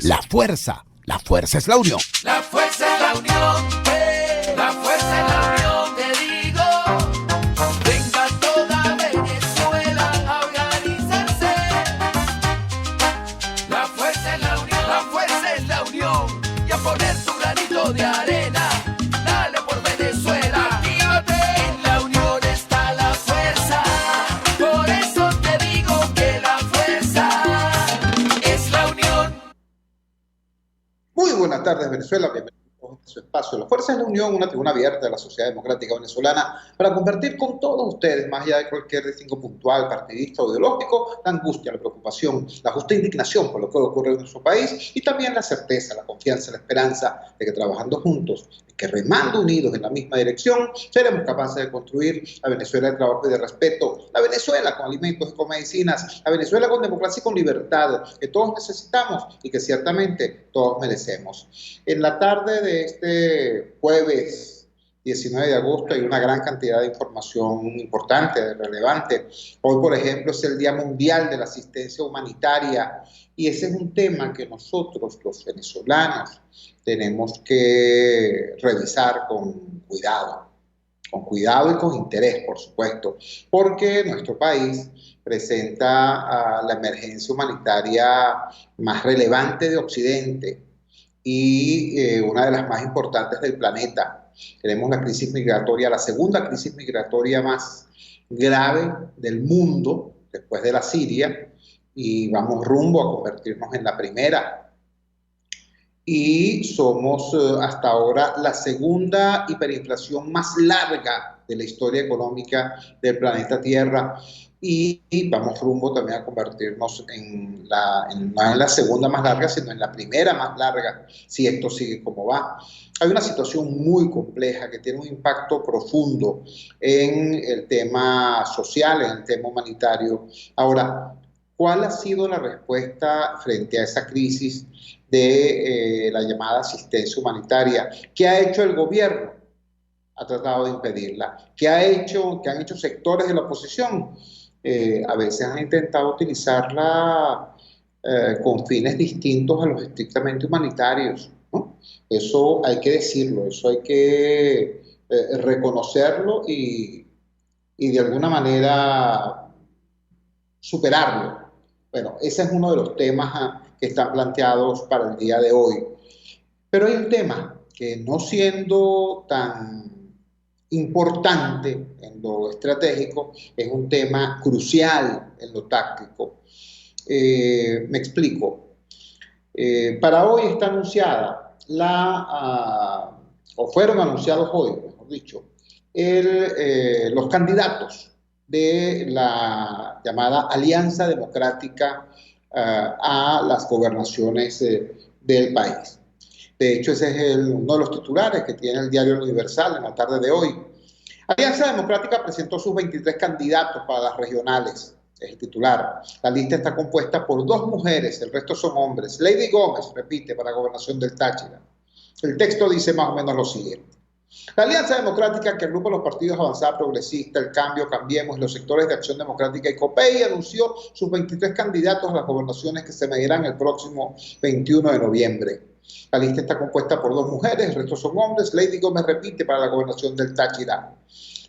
La fuerza es la unión. La fuerza es la unión. La fuerza es la unión, te digo. Venga toda Venezuela a organizarse. La fuerza es la unión. La fuerza es la unión. Y a poner tu granito de arena. Dale por Venezuela. Actívate. En la unión está la fuerza. Por eso te digo que la fuerza es la unión. Muy buenas tardes, Venezuela. Bienvenidos a su espacio. La Fuerza es la Unión, una tribuna abierta de la sociedad democrática venezolana para compartir con todos ustedes, más allá de cualquier distingo puntual, partidista o ideológico, la angustia, la preocupación, la justa indignación por lo que ocurre en nuestro país y también la certeza, la confianza, la esperanza de que trabajando juntos, que remando unidos en la misma dirección, seremos capaces de construir la Venezuela de trabajo y de respeto, la Venezuela con alimentos y con medicinas, la Venezuela con democracia y con libertad, que todos necesitamos y que ciertamente todos merecemos. En la tarde de este jueves 19 de agosto hay una gran cantidad de información importante, relevante. Hoy, por ejemplo, es el Día Mundial de la Asistencia Humanitaria y ese es un tema que nosotros, los venezolanos, tenemos que revisar con cuidado y con interés, por supuesto, porque nuestro país presenta la emergencia humanitaria más relevante de Occidente y una de las más importantes del planeta. Tenemos la crisis migratoria, la segunda crisis migratoria más grave del mundo, después de la Siria, y vamos rumbo a convertirnos en la primera. Y somos hasta ahora la segunda hiperinflación más larga de la historia económica del planeta Tierra. Y vamos rumbo también a convertirnos no en la segunda más larga, sino en la primera más larga, si esto sigue como va. Hay una situación muy compleja que tiene un impacto profundo en el tema social, en el tema humanitario. Ahora, ¿cuál ha sido la respuesta frente a esa crisis de la llamada asistencia humanitaria? ¿Qué ha hecho el gobierno? Ha tratado de impedirla. ¿Qué han hecho sectores de la oposición? A veces han intentado utilizarla con fines distintos a los estrictamente humanitarios, ¿no? Eso hay que decirlo, eso hay que reconocerlo y de alguna manera superarlo. Bueno, ese es uno de los temas que están planteados para el día de hoy. Pero hay un tema que, no siendo tan importante en lo estratégico, es un tema crucial en lo táctico. Me explico. Para hoy está anunciada o fueron anunciados hoy, mejor dicho, los candidatos de la llamada Alianza Democrática a las gobernaciones del país. De hecho, ese es uno de los titulares que tiene el diario Universal en la tarde de hoy. Alianza Democrática presentó sus 23 candidatos para las regionales, es el titular. La lista está compuesta por 2 mujeres, el resto son hombres. Lady Gómez, repite, para gobernación del Táchira. El texto dice más o menos lo siguiente. La Alianza Democrática, que agrupa los partidos Avanzada Progresista, El Cambio, Cambiemos y los sectores de Acción Democrática y COPEI, anunció sus 23 candidatos a las gobernaciones que se medirán el próximo 21 de noviembre. La lista está compuesta por 2 mujeres, el resto son hombres. Lady Gómez repite para la gobernación del Táchira.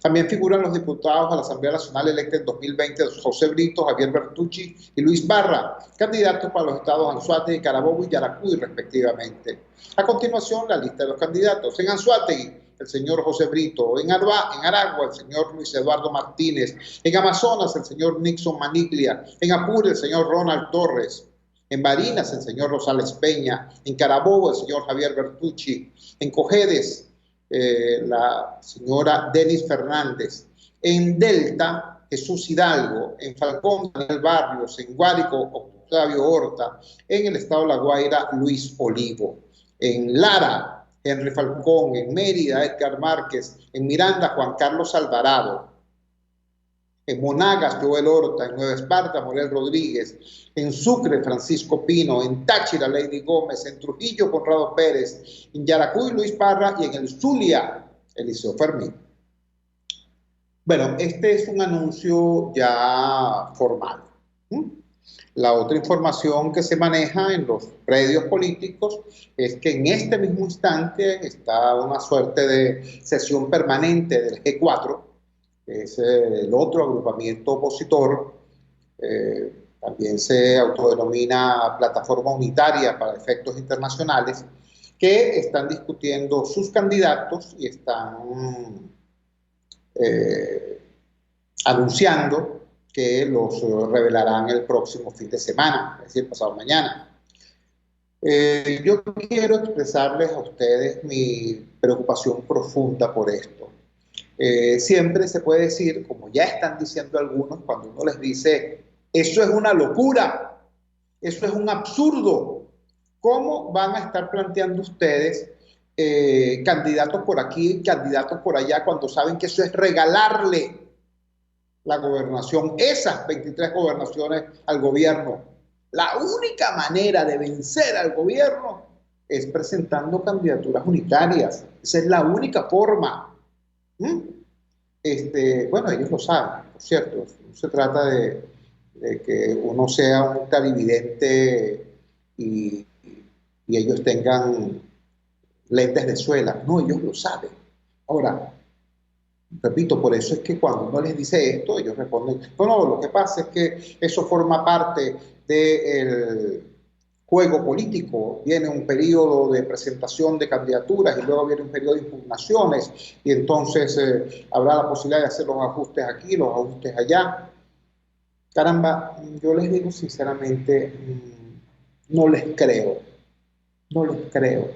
También figuran los diputados a la Asamblea Nacional electa en 2020, José Brito, Javier Bertucci y Luis Barra, candidatos para los estados Anzoátegui, Carabobo y Yaracuy, respectivamente. A continuación, la lista de los candidatos. En Anzoátegui, el señor José Brito. En Aragua, el señor Luis Eduardo Martínez. En Amazonas, el señor Nixon Maniglia. En Apure, el señor Ronald Torres. En Barinas, el señor Rosales Peña. En Carabobo, el señor Javier Bertucci. En Cojedes, la señora Denis Fernández. En Delta, Jesús Hidalgo. En Falcón, Daniel Barrios. En Guárico, Octavio Horta. En el estado de La Guaira, Luis Olivo. En Lara, Henry Falcón. En Mérida, Edgar Márquez. En Miranda, Juan Carlos Alvarado. En Monagas, Joel Horta. En Nueva Esparta, Morel Rodríguez. En Sucre, Francisco Pino. En Táchira, Lady Gómez. En Trujillo, Conrado Pérez. En Yaracuy, Luis Parra. Y en el Zulia, Eliseo Fermín. Bueno, este es un anuncio ya formal. La otra información que se maneja en los predios políticos es que en este mismo instante está una suerte de sesión permanente del G4, que es el otro agrupamiento opositor, también se autodenomina Plataforma Unitaria para Efectos Internacionales, que están discutiendo sus candidatos y están anunciando que los revelarán el próximo fin de semana, es decir, pasado mañana. Yo quiero expresarles a ustedes mi preocupación profunda por esto. Siempre se puede decir, como ya están diciendo algunos, cuando uno les dice, eso es una locura, eso es un absurdo, ¿cómo van a estar planteando ustedes candidatos por aquí, candidatos por allá, cuando saben que eso es regalarle la gobernación, esas 23 gobernaciones al gobierno? La única manera de vencer al gobierno es presentando candidaturas unitarias. Esa es la única forma. Bueno, ellos lo saben, por cierto. No se trata de que uno sea un clarividente y ellos tengan lentes de suela. No, ellos lo saben. Ahora, repito, por eso es que cuando uno les dice esto, ellos responden, no, lo que pasa es que eso forma parte del juego político. Viene un periodo de presentación de candidaturas y luego viene un periodo de impugnaciones y entonces habrá la posibilidad de hacer los ajustes aquí, los ajustes allá. Caramba, yo les digo sinceramente, no les creo, no les creo.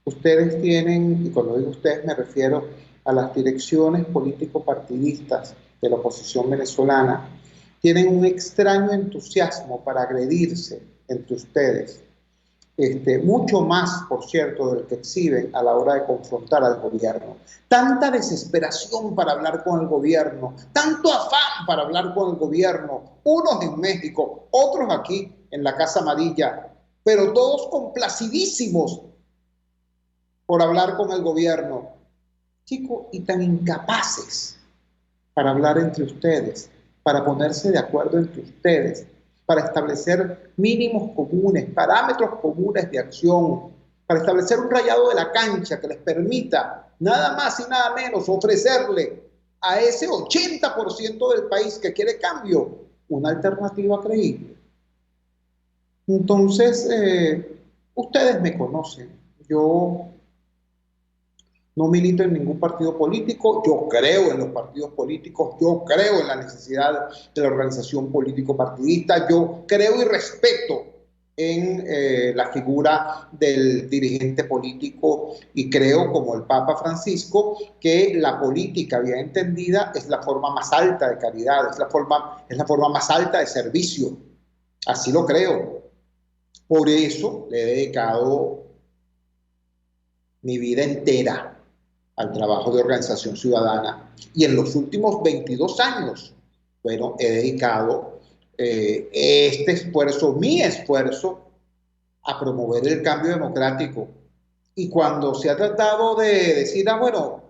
Ustedes tienen, y cuando digo ustedes me refiero a las direcciones político-partidistas de la oposición venezolana, tienen un extraño entusiasmo para agredirse entre ustedes, mucho más, por cierto, del que exhiben a la hora de confrontar al gobierno. Tanta desesperación para hablar con el gobierno, tanto afán para hablar con el gobierno, unos en México, otros aquí en la Casa Amarilla, pero todos complacidísimos por hablar con el gobierno. Chicos, y tan incapaces para hablar entre ustedes, para ponerse de acuerdo entre ustedes, para establecer mínimos comunes, parámetros comunes de acción, para establecer un rayado de la cancha que les permita nada más y nada menos ofrecerle a ese 80% del país que quiere cambio una alternativa creíble. Entonces, ustedes me conocen. Yo no milito en ningún partido político, yo creo en los partidos políticos, yo creo en la necesidad de la organización político-partidista, yo creo y respeto en la figura del dirigente político y creo, como el Papa Francisco, que la política bien entendida es la forma más alta de caridad, es la forma más alta de servicio. Así lo creo. Por eso le he dedicado mi vida entera al trabajo de organización ciudadana y en los últimos 22 años, bueno, he dedicado este esfuerzo, mi esfuerzo, a promover el cambio democrático. Y cuando se ha tratado de decir, bueno,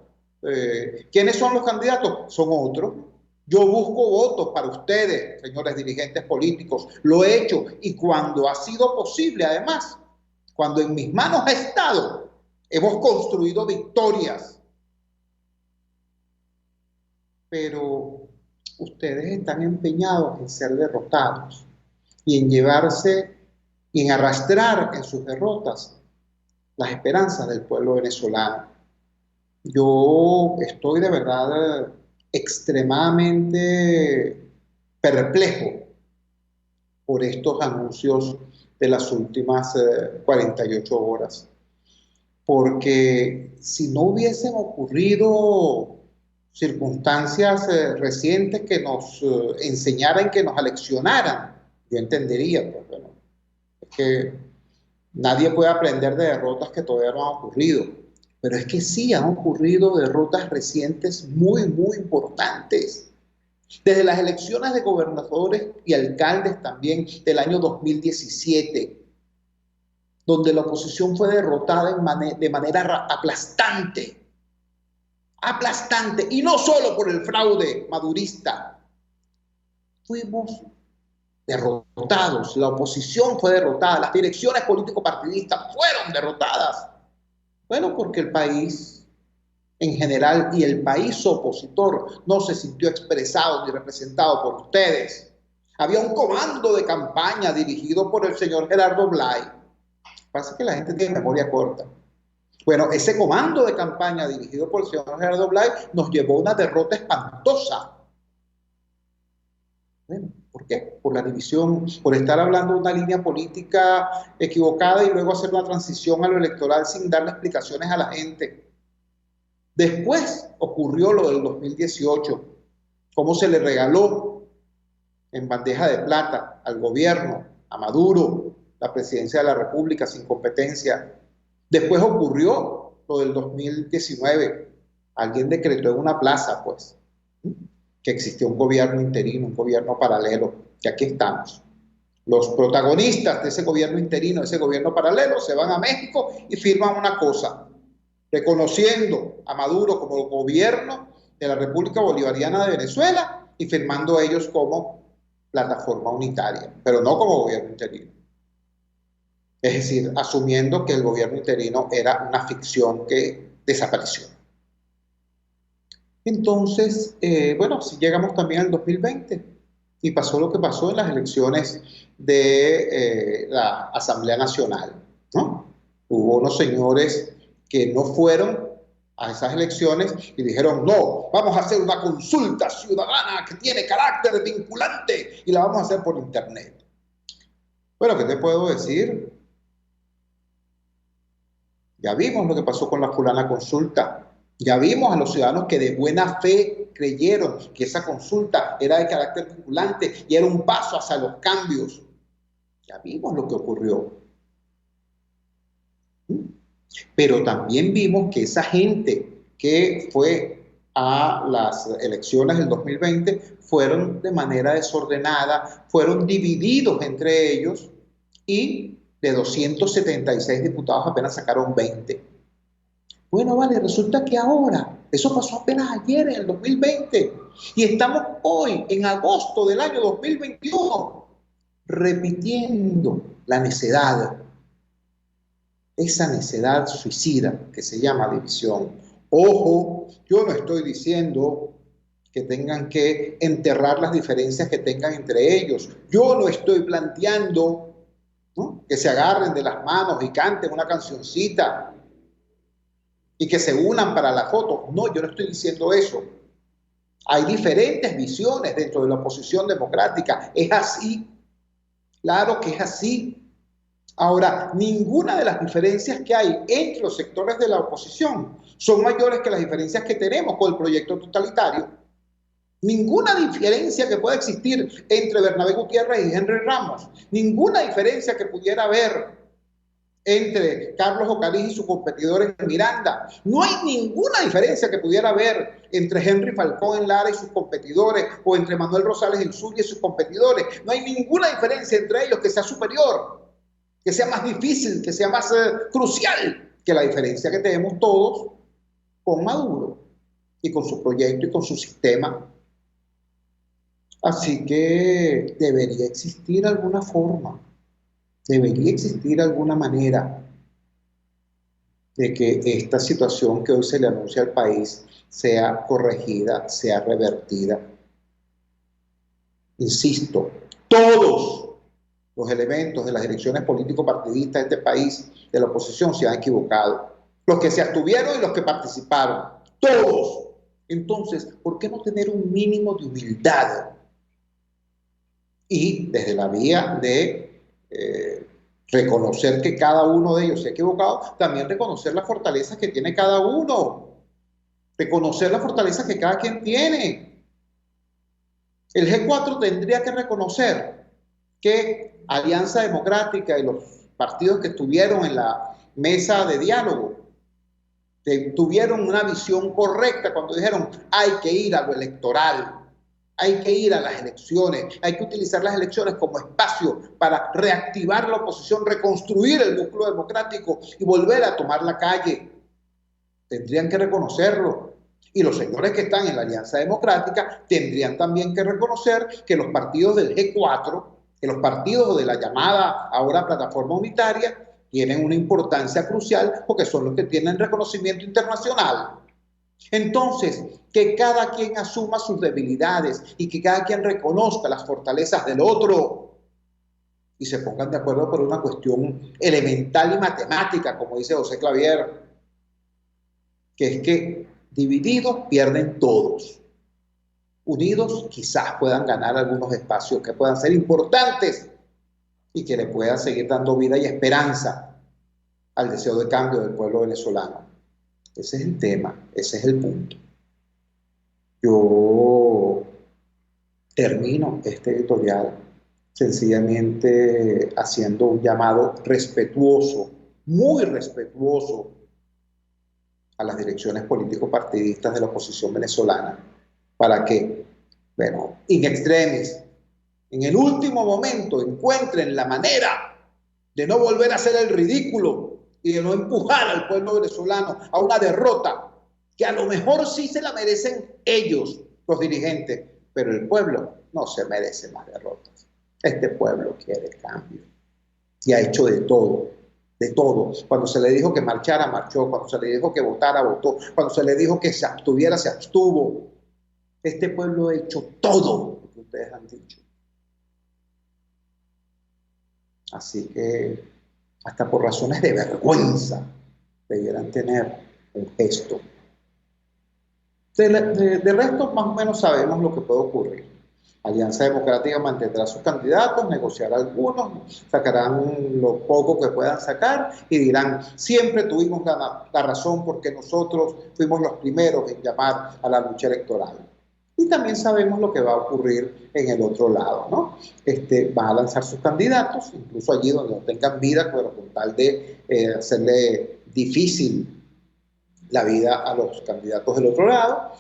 ¿quiénes son los candidatos? Son otros. Yo busco votos para ustedes, señores dirigentes políticos, lo he hecho y cuando ha sido posible, además, cuando en mis manos ha estado, hemos construido victorias. Pero ustedes están empeñados en ser derrotados y en llevarse y en arrastrar en sus derrotas las esperanzas del pueblo venezolano. Yo estoy de verdad extremadamente perplejo por estos anuncios de las últimas 48 horas. Porque si no hubiesen ocurrido circunstancias recientes que nos enseñaran, que nos aleccionaran, yo entendería, pues bueno, es que nadie puede aprender de derrotas que todavía no han ocurrido, pero es que sí han ocurrido derrotas recientes muy, muy importantes. Desde las elecciones de gobernadores y alcaldes también del año 2017, donde la oposición fue derrotada de manera aplastante, y no solo por el fraude madurista. Fuimos derrotados, la oposición fue derrotada, las direcciones político-partidistas fueron derrotadas. Bueno, porque el país en general y el país opositor no se sintió expresado ni representado por ustedes. Había un comando de campaña dirigido por el señor Gerardo Blay. Pasa que la gente tiene memoria corta. Bueno, ese comando de campaña dirigido por el señor Gerardo Blay nos llevó a una derrota espantosa. Bueno, ¿por qué? Por la división, por estar hablando de una línea política equivocada y luego hacer una transición a lo electoral sin darle explicaciones a la gente. Después ocurrió lo del 2018, cómo se le regaló en bandeja de plata al gobierno, a Maduro, la presidencia de la República sin competencia. Después ocurrió lo del 2019, alguien decretó en una plaza, pues, que existía un gobierno interino, un gobierno paralelo, y aquí estamos. Los protagonistas de ese gobierno interino, de ese gobierno paralelo, se van a México y firman una cosa, reconociendo a Maduro como gobierno de la República Bolivariana de Venezuela y firmando ellos como plataforma unitaria, pero no como gobierno interino. Es decir, asumiendo que el gobierno interino era una ficción que desapareció. Entonces, bueno, si llegamos también al 2020 y pasó lo que pasó en las elecciones de la Asamblea Nacional, ¿no? Hubo unos señores que no fueron a esas elecciones y dijeron, no, vamos a hacer una consulta ciudadana que tiene carácter vinculante y la vamos a hacer por internet. Bueno, ¿qué te puedo decir? Ya vimos lo que pasó con la fulana consulta. Ya vimos a los ciudadanos que de buena fe creyeron que esa consulta era de carácter vinculante y era un paso hacia los cambios. Ya vimos lo que ocurrió. Pero también vimos que esa gente que fue a las elecciones del 2020 fueron de manera desordenada, fueron divididos entre ellos y de 276 diputados apenas sacaron 20. Bueno, vale, resulta que ahora, eso pasó apenas ayer en el 2020 y estamos hoy en agosto del año 2021 repitiendo la necedad, esa necedad suicida que se llama división. Ojo, yo no estoy diciendo que tengan que enterrar las diferencias que tengan entre ellos. Yo no estoy planteando, ¿no?, que se agarren de las manos y canten una cancioncita y que se unan para la foto. No, yo no estoy diciendo eso. Hay diferentes visiones dentro de la oposición democrática. Es así. Claro que es así. Ahora, ninguna de las diferencias que hay entre los sectores de la oposición son mayores que las diferencias que tenemos con el proyecto totalitario. Ninguna diferencia que pueda existir entre Bernabé Gutiérrez y Henry Ramos. Ninguna diferencia que pudiera haber entre Carlos Ocariz y sus competidores en Miranda. No hay ninguna diferencia que pudiera haber entre Henry Falcón en Lara y sus competidores, o entre Manuel Rosales en Zulia y sus competidores. No hay ninguna diferencia entre ellos que sea superior, que sea más difícil, que sea más crucial que la diferencia que tenemos todos con Maduro y con su proyecto y con su sistema. Así que debería existir alguna forma, debería existir alguna manera de que esta situación que hoy se le anuncia al país sea corregida, sea revertida. Insisto, todos los elementos de las direcciones político-partidistas de este país, de la oposición, se han equivocado. Los que se abstuvieron y los que participaron, todos. Entonces, ¿por qué no tener un mínimo de humildad? Y desde la vía de reconocer que cada uno de ellos se ha equivocado, también reconocer las fortalezas que tiene cada uno, reconocer las fortalezas que cada quien tiene. El G4 tendría que reconocer que Alianza Democrática y los partidos que estuvieron en la mesa de diálogo tuvieron una visión correcta cuando dijeron hay que ir a lo electoral, hay que ir a las elecciones, hay que utilizar las elecciones como espacio para reactivar la oposición, reconstruir el núcleo democrático y volver a tomar la calle. Tendrían que reconocerlo. Y los señores que están en la Alianza Democrática tendrían también que reconocer que los partidos del G4 que los partidos de la llamada ahora plataforma unitaria tienen una importancia crucial porque son los que tienen reconocimiento internacional. Entonces, que cada quien asuma sus debilidades y que cada quien reconozca las fortalezas del otro y se pongan de acuerdo por una cuestión elemental y matemática, como dice José Clavier, que es que divididos pierden todos. Unidos quizás puedan ganar algunos espacios que puedan ser importantes y que le puedan seguir dando vida y esperanza al deseo de cambio del pueblo venezolano. Ese es el tema, ese es el punto. Yo termino este editorial sencillamente haciendo un llamado respetuoso, muy respetuoso, a las direcciones político-partidistas de la oposición venezolana, para que, bueno, in extremis, en el último momento encuentren la manera de no volver a hacer el ridículo y de no empujar al pueblo venezolano a una derrota que a lo mejor sí se la merecen ellos, los dirigentes, pero el pueblo no se merece más derrotas. Este pueblo quiere cambio y ha hecho de todo. De todo. Cuando se le dijo que marchara, marchó. Cuando se le dijo que votara, votó. Cuando se le dijo que se abstuviera, se abstuvo. Este pueblo ha hecho todo lo que ustedes han dicho. Así que, hasta por razones de vergüenza, debieran tener un gesto. De resto, más o menos sabemos lo que puede ocurrir. Alianza Democrática mantendrá sus candidatos, negociará algunos, sacarán lo poco que puedan sacar y dirán, siempre tuvimos la razón porque nosotros fuimos los primeros en llamar a la lucha electoral. Y también sabemos lo que va a ocurrir en el otro lado, ¿no? Van a lanzar sus candidatos, incluso allí donde no tengan vida, pero con tal de hacerle difícil la vida a los candidatos del otro lado.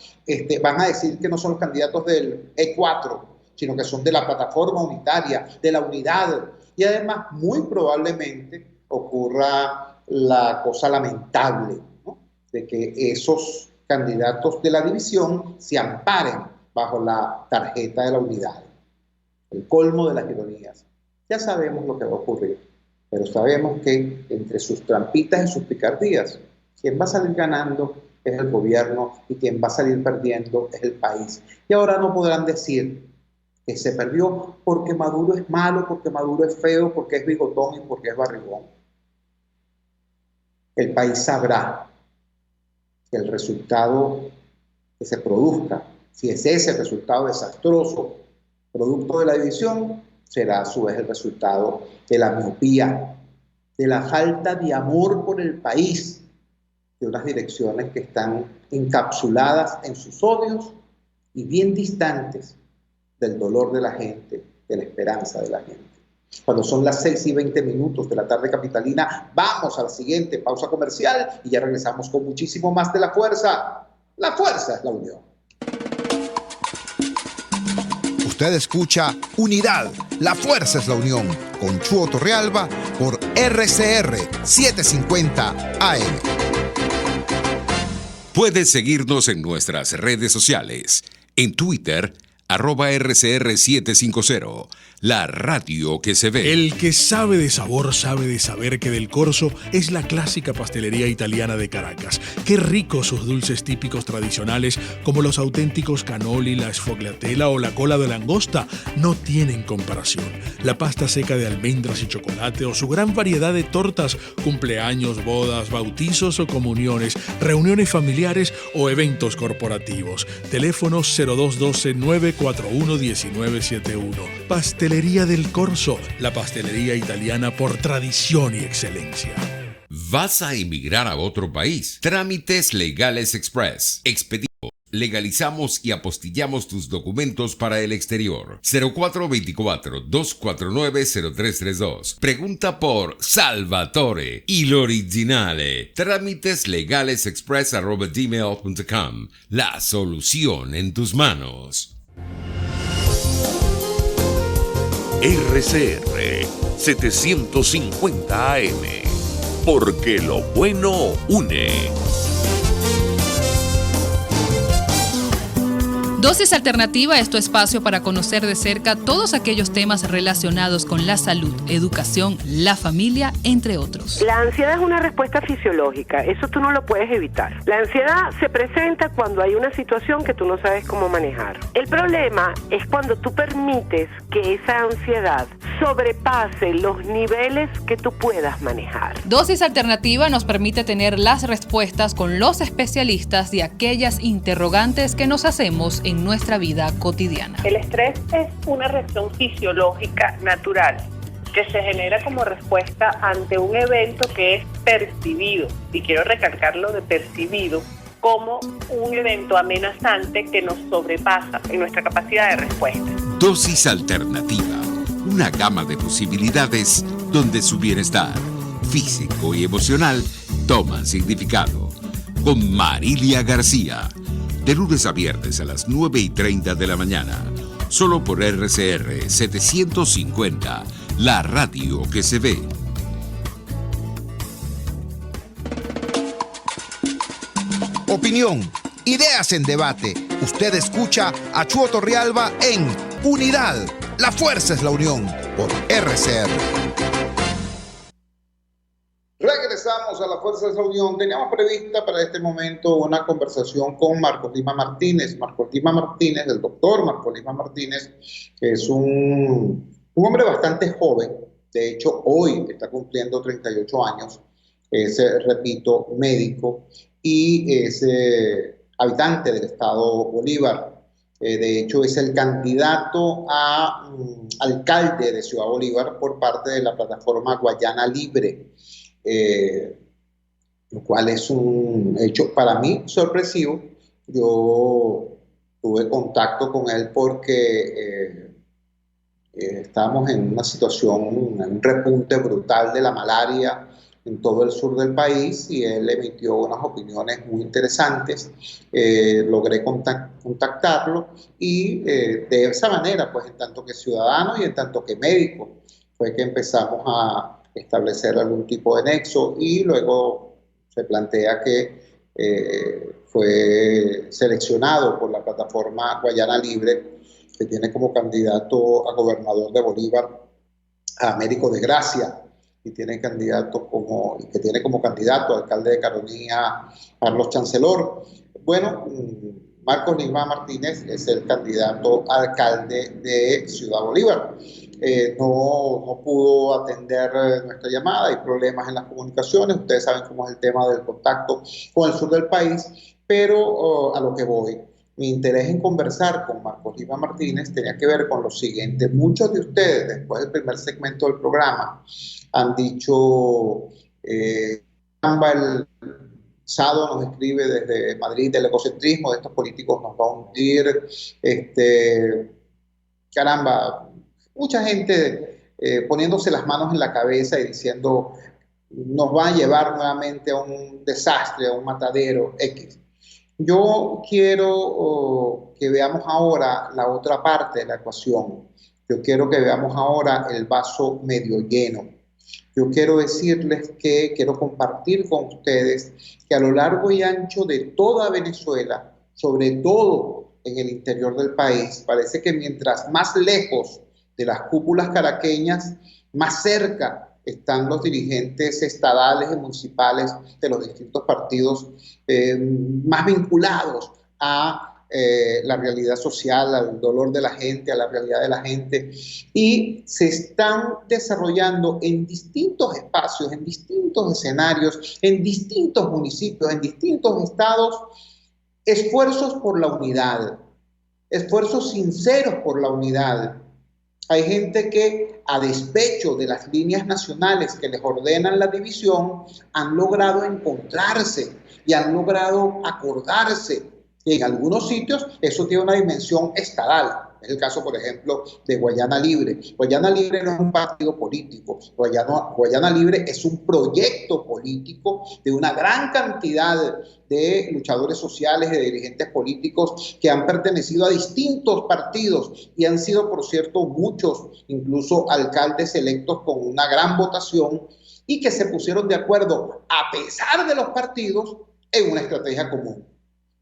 Van a decir que no son los candidatos del E4, sino que son de la plataforma unitaria, de la unidad. Y además, muy probablemente ocurra la cosa lamentable, ¿no?, de que esos candidatos de la división se amparen bajo la tarjeta de la unidad. El colmo de las ironías. Ya sabemos lo que va a ocurrir, pero sabemos que entre sus trampitas y sus picardías, quien va a salir ganando es el gobierno y quien va a salir perdiendo es el país. Y ahora no podrán decir que se perdió porque Maduro es malo, porque Maduro es feo, porque es bigotón y porque es barrigón. El país sabrá que el resultado que se produzca, si es ese resultado desastroso, producto de la división, será a su vez el resultado de la miopía, de la falta de amor por el país, de unas direcciones que están encapsuladas en sus odios y bien distantes del dolor de la gente, de la esperanza de la gente. Cuando son las 6:20 de la tarde capitalina, vamos a la siguiente pausa comercial y ya regresamos con muchísimo más de La Fuerza. La fuerza es la unión. Usted escucha Unidad, la fuerza es la unión, con Chuo Torrealba por RCR 750 AM. Puedes seguirnos en nuestras redes sociales. En Twitter, @RCR750, la radio que se ve. El que sabe de sabor sabe de saber que Del Corso es la clásica pastelería italiana de Caracas. Qué ricos sus dulces típicos tradicionales, como los auténticos cannoli, la sfogliatella o la cola de langosta, no tienen comparación. La pasta seca de almendras y chocolate o su gran variedad de tortas, cumpleaños, bodas, bautizos o comuniones, reuniones familiares o eventos corporativos. Teléfono 0212-941-1971. Pastelería Del Corso, la pastelería italiana por tradición y excelencia. ¿Vas a emigrar a otro país? Trámites Legales Express. Expedimos, legalizamos y apostillamos tus documentos para el exterior. 0424-249-0332. Pregunta por Salvatore y l'originale. Trámiteslegalesexpress@gmail.com. La solución en tus manos. RCR 750 AM, porque lo bueno une. Dosis Alternativa es tu espacio para conocer de cerca todos aquellos temas relacionados con la salud, educación, la familia, entre otros. La ansiedad es una respuesta fisiológica, eso tú no lo puedes evitar. La ansiedad se presenta cuando hay una situación que tú no sabes cómo manejar. El problema es cuando tú permites que esa ansiedad sobrepase los niveles que tú puedas manejar. Dosis Alternativa nos permite tener las respuestas con los especialistas de aquellas interrogantes que nos hacemos en nuestra vida cotidiana. El estrés es una reacción fisiológica natural que se genera como respuesta ante un evento que es percibido, y quiero recalcarlo de percibido, como un evento amenazante que nos sobrepasa en nuestra capacidad de respuesta. Dosis Alternativa, una gama de posibilidades donde su bienestar físico y emocional toman significado. Con Marilia García, de lunes a viernes a las 9:30 de la mañana, solo por RCR 750, la radio que se ve. Opinión, ideas en debate. Usted escucha a Chuo Torrealba en Unidad. La fuerza es la unión, por RCR. Regresamos a La Fuerza de la Unión. Teníamos prevista para este momento una conversación con Marcos Lima Martínez. Marcos Lima Martínez, el doctor Marcos Lima Martínez, que es un hombre bastante joven. De hecho, hoy está cumpliendo 38 años. Es, repito, médico y es habitante del estado Bolívar. De hecho, es el candidato a alcalde de Ciudad Bolívar por parte de la plataforma Guayana Libre. Lo cual es un hecho para mí sorpresivo. Yo tuve contacto con él porque estábamos en una situación, un repunte brutal de la malaria en todo el sur del país, y él emitió unas opiniones muy interesantes. Logré contactarlo y de esa manera, pues en tanto que ciudadano y en tanto que médico, fue que empezamos a establecer algún tipo de nexo, y luego se plantea que fue seleccionado por la plataforma Guayana Libre, que tiene como candidato a gobernador de Bolívar a Américo de Gracia, y que tiene como candidato a alcalde de Caronía Carlos Chancellor. Bueno, Marcos Lima Martínez es el candidato a alcalde de Ciudad Bolívar. No pudo atender nuestra llamada, hay problemas en las comunicaciones, ustedes saben cómo es el tema del contacto con el sur del país, pero a lo que voy, mi interés en conversar con Marcos Lima Martínez tenía que ver con lo siguiente. Muchos de ustedes, después del primer segmento del programa, han dicho, el Sado nos escribe desde Madrid del egocentrismo de estos políticos nos va a hundir, caramba, mucha gente poniéndose las manos en la cabeza y diciendo nos va a llevar nuevamente a un desastre, a un matadero X. Yo quiero que veamos ahora la otra parte de la ecuación. Yo quiero que veamos ahora el vaso medio lleno. Yo quiero decirles que quiero compartir con ustedes que a lo largo y ancho de toda Venezuela, sobre todo en el interior del país, parece que mientras más lejos de las cúpulas caraqueñas, más cerca están los dirigentes estadales y municipales de los distintos partidos más vinculados a la realidad social, al dolor de la gente, a la realidad de la gente, y se están desarrollando en distintos espacios, en distintos escenarios, en distintos municipios, en distintos estados, esfuerzos por la unidad, esfuerzos sinceros por la unidad. Hay gente que, a despecho de las líneas nacionales que les ordenan la división, han logrado encontrarse y han logrado acordarse. Y en algunos sitios eso tiene una dimensión estadal. Es el caso, por ejemplo, de Guayana Libre. Guayana Libre no es un partido político. Guayana Libre es un proyecto político de una gran cantidad de luchadores sociales, de dirigentes políticos que han pertenecido a distintos partidos y han sido, por cierto, muchos, incluso alcaldes electos con una gran votación, y que se pusieron de acuerdo, a pesar de los partidos, en una estrategia común.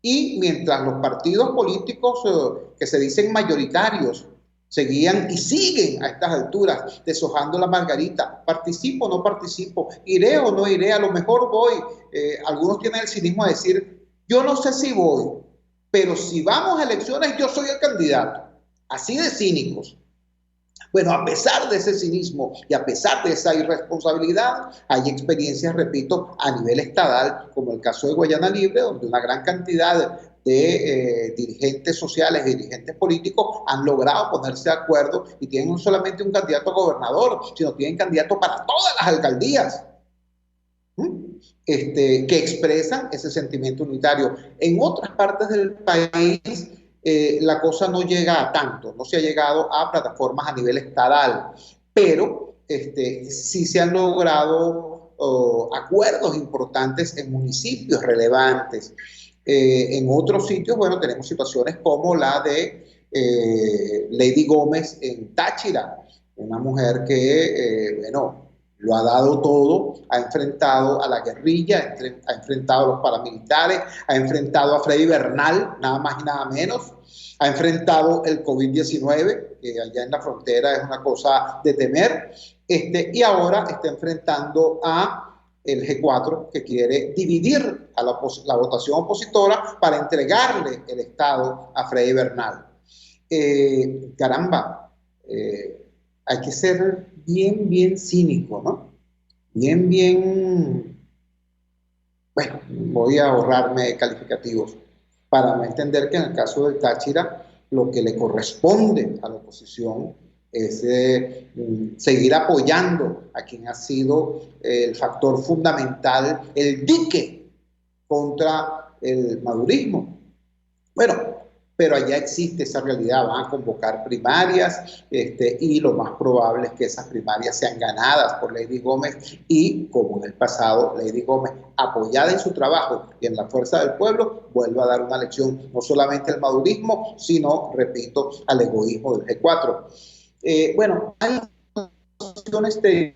Y mientras los partidos políticos que se dicen mayoritarios seguían y siguen a estas alturas deshojando la margarita, participo o no participo, iré o no iré, a lo mejor voy. Algunos tienen el cinismo de decir, yo no sé si voy, pero si vamos a elecciones yo soy el candidato. Así de cínicos. Bueno, a pesar de ese cinismo y a pesar de esa irresponsabilidad, hay experiencias, repito, a nivel estatal, como el caso de Guayana Libre, donde una gran cantidad de dirigentes sociales y dirigentes políticos han logrado ponerse de acuerdo y tienen no solamente un candidato a gobernador, sino tienen candidato para todas las alcaldías, que expresan ese sentimiento unitario. En otras partes del país, la cosa no llega a tanto, no se ha llegado a plataformas a nivel estatal, pero sí se han logrado acuerdos importantes en municipios relevantes. En otros sitios, bueno, tenemos situaciones como la de Lady Gómez en Táchira, una mujer que, bueno, lo ha dado todo, ha enfrentado a la guerrilla, ha enfrentado a los paramilitares, ha enfrentado a Freddy Bernal, nada más y nada menos, ha enfrentado el COVID-19, que allá en la frontera es una cosa de temer, y ahora está enfrentando a el G4, que quiere dividir a la votación opositora para entregarle el Estado a Freddy Bernal. Caramba, hay que ser bien cínico, ¿no? Bien, bueno, voy a ahorrarme calificativos para no entender que en el caso del Táchira lo que le corresponde a la oposición es seguir apoyando a quien ha sido el factor fundamental, el dique contra el madurismo. Bueno, pero allá existe esa realidad, van a convocar primarias y lo más probable es que esas primarias sean ganadas por Lady Gómez y, como en el pasado, Lady Gómez, apoyada en su trabajo y en la fuerza del pueblo, vuelva a dar una lección no solamente al madurismo, sino, repito, al egoísmo del G4. Bueno, hay situaciones de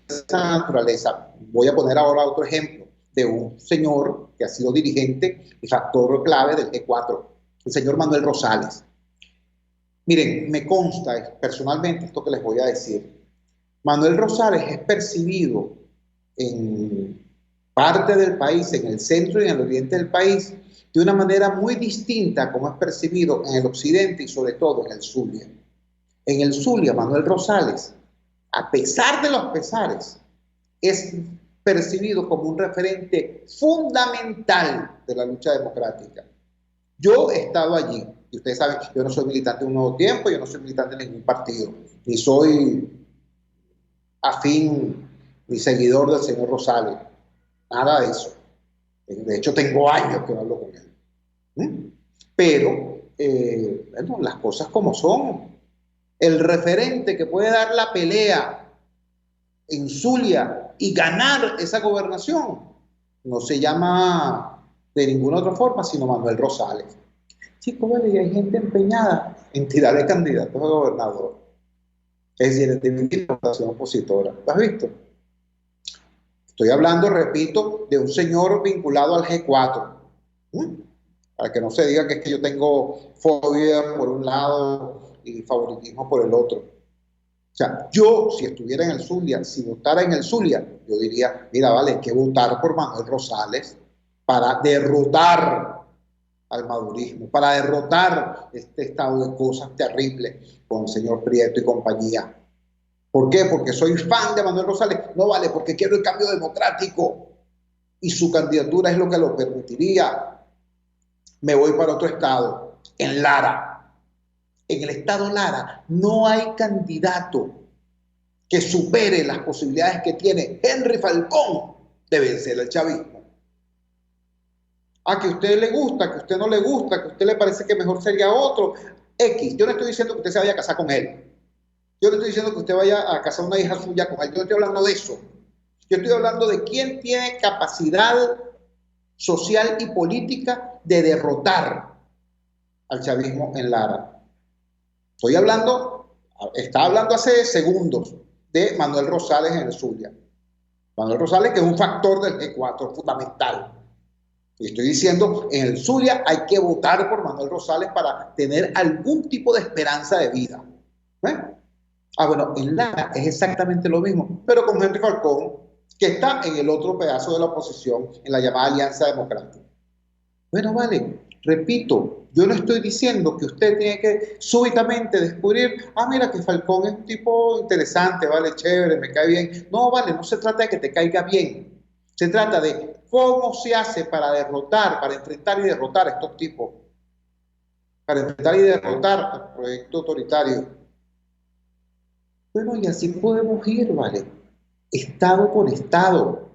esa naturaleza. Voy a poner ahora otro ejemplo de un señor que ha sido dirigente y factor clave del G4, el señor Manuel Rosales. Miren, me consta personalmente esto que les voy a decir. Manuel Rosales es percibido en parte del país, en el centro y en el oriente del país, de una manera muy distinta como es percibido en el occidente y sobre todo en el Zulia. En el Zulia, Manuel Rosales, a pesar de los pesares, es percibido como un referente fundamental de la lucha democrática. Yo he estado allí, y ustedes saben, yo no soy militante de Un Nuevo Tiempo, yo no soy militante de ningún partido, ni soy afín ni seguidor del señor Rosales, nada de eso. De hecho, tengo años que no hablo con él. Pero, bueno, las cosas como son. El referente que puede dar la pelea en Zulia y ganar esa gobernación no se llama de ninguna otra forma sino Manuel Rosales. Chicos, vale, y hay gente empeñada en tirarle candidatos a gobernador. Es decir, en dividir la votación opositora. ¿Lo has visto? Estoy hablando, repito, de un señor vinculado al G4. Para que no se diga que es que yo tengo fobia por un lado y favoritismo por el otro. O sea, yo, si estuviera en el Zulia, si votara en el Zulia, yo diría, mira, vale, hay que votar por Manuel Rosales para derrotar al madurismo, para derrotar este estado de cosas terrible con el señor Prieto y compañía. ¿Por qué? Porque soy fan de Manuel Rosales. No, vale, porque quiero el cambio democrático y su candidatura es lo que lo permitiría. Me voy para otro estado, en Lara. En el estado Lara no hay candidato que supere las posibilidades que tiene Henry Falcón de vencer al chavismo. Que a usted le gusta, que a usted no le gusta, que a usted le parece que mejor sería otro. X, yo no estoy diciendo que usted se vaya a casar con él. Yo no estoy diciendo que usted vaya a casar una hija suya con él. Yo no estoy hablando de eso. Yo estoy hablando de quién tiene capacidad social y política de derrotar al chavismo en Lara. Estaba hablando hace segundos de Manuel Rosales en el Zulia. Manuel Rosales, que es un factor del G4 fundamental. Y estoy diciendo, en el Zulia hay que votar por Manuel Rosales para tener algún tipo de esperanza de vida. Bueno, en Lara es exactamente lo mismo, pero con Henry Falcón, que está en el otro pedazo de la oposición, en la llamada Alianza Democrática. Bueno, vale, repito, yo no estoy diciendo que usted tiene que súbitamente descubrir, mira que Falcón es un tipo interesante, vale, chévere, me cae bien. No, vale, no se trata de que te caiga bien. Se trata de cómo se hace para derrotar, para enfrentar y derrotar a estos tipos. Para enfrentar y derrotar al proyecto autoritario. Bueno, y así podemos ir, ¿vale? Estado por estado,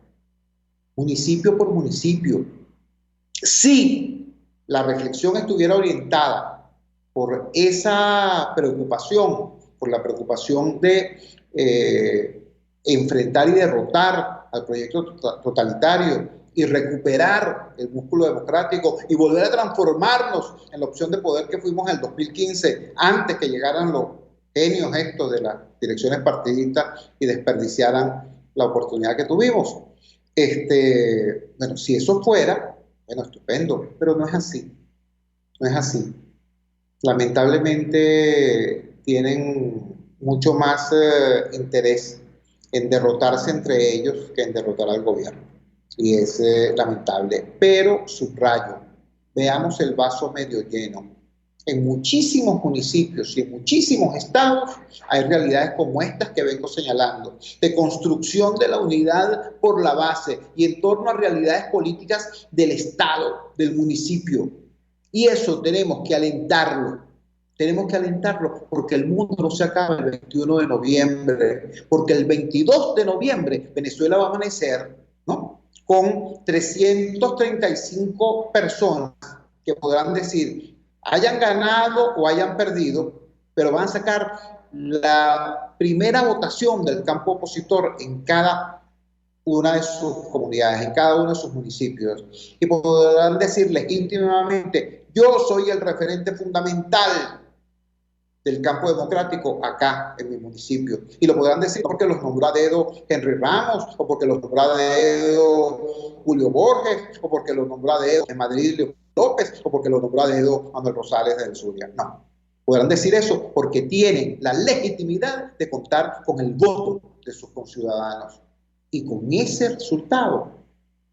municipio por municipio. Si la reflexión estuviera orientada por esa preocupación, por la preocupación de enfrentar y derrotar al proyecto totalitario y recuperar el músculo democrático y volver a transformarnos en la opción de poder que fuimos en el 2015, antes que llegaran los genios estos de las direcciones partidistas y desperdiciaran la oportunidad que tuvimos. Bueno, si eso fuera, bueno, estupendo, pero no es así. No es así. Lamentablemente tienen mucho más interés en derrotarse entre ellos que en derrotar al gobierno. Y es lamentable. Pero subrayo, veamos el vaso medio lleno. En muchísimos municipios y en muchísimos estados hay realidades como estas que vengo señalando, de construcción de la unidad por la base y en torno a realidades políticas del estado, del municipio. Y eso tenemos que alentarlo. Tenemos que alentarlo porque el mundo no se acaba el 21 de noviembre, porque el 22 de noviembre Venezuela va a amanecer, ¿no?, con 335 personas que podrán decir, hayan ganado o hayan perdido, pero van a sacar la primera votación del campo opositor en cada una de sus comunidades, en cada uno de sus municipios, y podrán decir legítimamente, yo soy el referente fundamental del campo democrático acá en mi municipio. Y lo podrán decir porque los nombró a dedo Henry Ramos, o porque los nombró a dedo Julio Borges, o porque los nombró a dedo en Madrid Leopoldo López, o porque lo nombró a dedo Manuel Rosales del Zulia. No. Podrán decir eso porque tienen la legitimidad de contar con el voto de sus conciudadanos. Y con ese resultado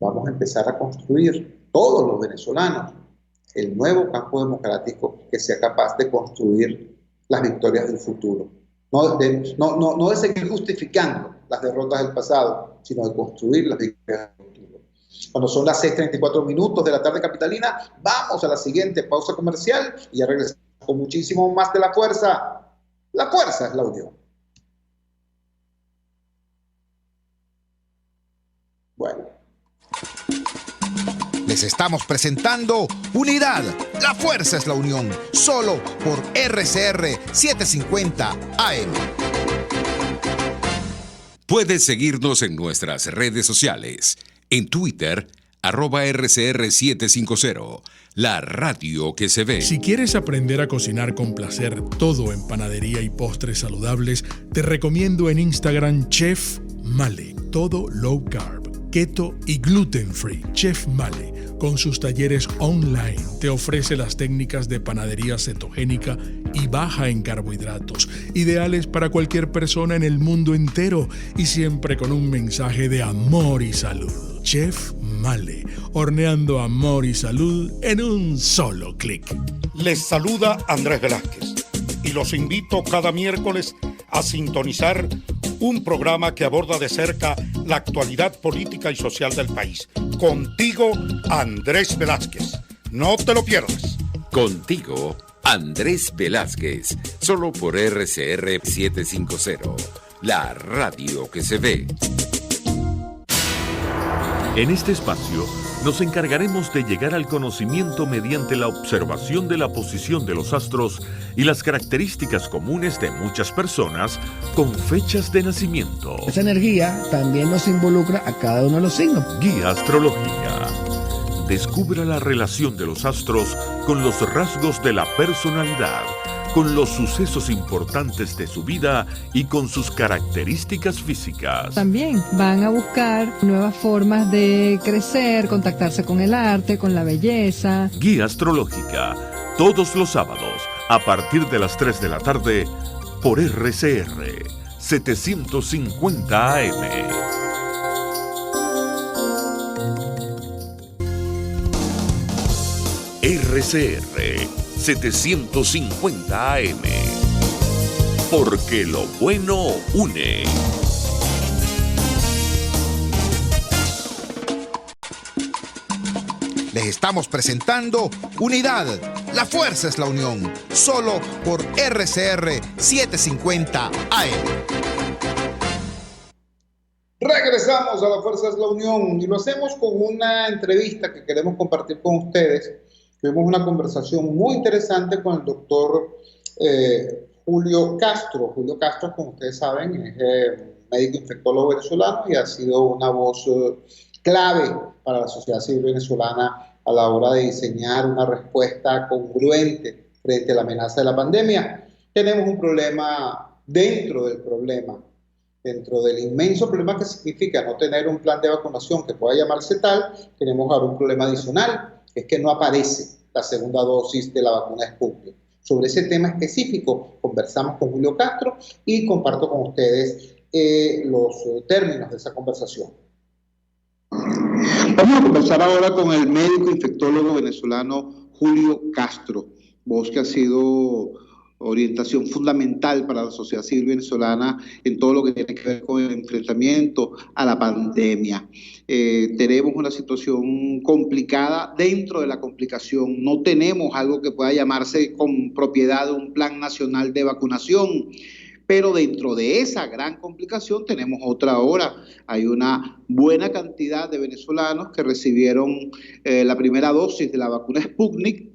vamos a empezar a construir todos los venezolanos el nuevo campo democrático que sea capaz de construir las victorias del futuro. No de seguir justificando las derrotas del pasado, sino de construir las victorias del futuro. Cuando son las 6:34 de la tarde capitalina, vamos a la siguiente pausa comercial y ya regresamos con muchísimo más de La Fuerza. La fuerza es la unión. Bueno. Les estamos presentando Unidad. La fuerza es la unión. Solo por RCR 750 AM. Puedes seguirnos en nuestras redes sociales. En Twitter, @RCR750. La radio que se ve. Si quieres aprender a cocinar con placer todo en panadería y postres saludables, te recomiendo en Instagram Chef Male. Todo low carb, keto y gluten free. Chef Male, con sus talleres online, te ofrece las técnicas de panadería cetogénica y baja en carbohidratos, ideales para cualquier persona en el mundo entero y siempre con un mensaje de amor y salud. Chef Male, horneando amor y salud en un solo clic. Les saluda Andrés Velázquez y los invito cada miércoles a sintonizar un programa que aborda de cerca la actualidad política y social del país. Contigo, Andrés Velázquez. No te lo pierdas. Contigo, Andrés Velázquez. Solo por RCR 750. La radio que se ve. En este espacio nos encargaremos de llegar al conocimiento mediante la observación de la posición de los astros y las características comunes de muchas personas con fechas de nacimiento. Esa energía también nos involucra a cada uno de los signos. Guía astrológica. Descubra la relación de los astros con los rasgos de la personalidad, con los sucesos importantes de su vida y con sus características físicas. También van a buscar nuevas formas de crecer, contactarse con el arte, con la belleza. Guía Astrológica, todos los sábados, a partir de las 3 de la tarde, por RCR 750 AM. RCR 750 AM. Porque lo bueno une. Les estamos presentando Unidad. La fuerza es la unión. Solo por RCR 750 AM. Regresamos a La Fuerza es la Unión y lo hacemos con una entrevista que queremos compartir con ustedes. Tuvimos una conversación muy interesante con el doctor Julio Castro. Julio Castro, como ustedes saben, es médico infectólogo venezolano y ha sido una voz clave para la sociedad civil venezolana a la hora de diseñar una respuesta congruente frente a la amenaza de la pandemia. Tenemos un problema dentro del problema, dentro del inmenso problema que significa no tener un plan de vacunación que pueda llamarse tal. Tenemos ahora un problema adicional, es que no aparece la segunda dosis de la vacuna Sputnik. Sobre ese tema específico conversamos con Julio Castro y comparto con ustedes los términos de esa conversación. Vamos a conversar ahora con el médico infectólogo venezolano Julio Castro, voz que ha sido orientación fundamental para la sociedad civil venezolana en todo lo que tiene que ver con el enfrentamiento a la pandemia. Tenemos una situación complicada dentro de la complicación. No tenemos algo que pueda llamarse con propiedad un plan nacional de vacunación. Pero dentro de esa gran complicación tenemos otra ahora. Hay una buena cantidad de venezolanos que recibieron la primera dosis de la vacuna Sputnik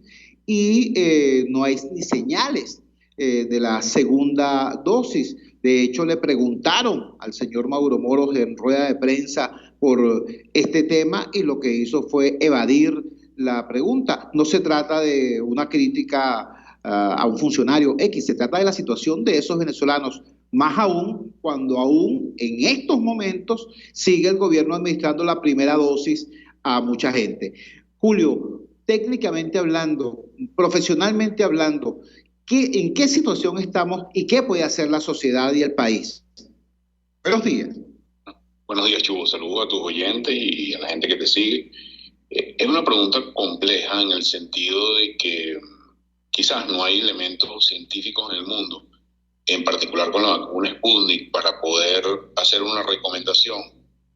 y no hay ni señales de la segunda dosis. De hecho, le preguntaron al señor Mauro Moros en rueda de prensa por este tema y lo que hizo fue evadir la pregunta. No se trata de una crítica a un funcionario X, se trata de la situación de esos venezolanos, más aún cuando aún en estos momentos sigue el gobierno administrando la primera dosis a mucha gente. Julio, técnicamente hablando, profesionalmente hablando, ¿en qué situación estamos y qué puede hacer la sociedad y el país? Buenos días. Buenos días, Chubo. Saludos a tus oyentes y a la gente que te sigue. Es una pregunta compleja en el sentido de que quizás no hay elementos científicos en el mundo, en particular con la vacuna Sputnik, para poder hacer una recomendación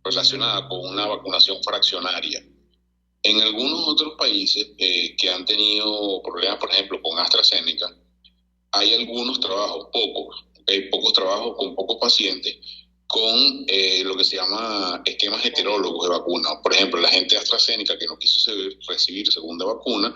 relacionada con una vacunación fraccionaria. En algunos otros países que han tenido problemas, por ejemplo, con AstraZeneca, hay algunos trabajos, pocos trabajos con pocos pacientes, con lo que se llama esquemas heterólogos de vacuna. Por ejemplo, la gente de AstraZeneca que no quiso recibir segunda vacuna,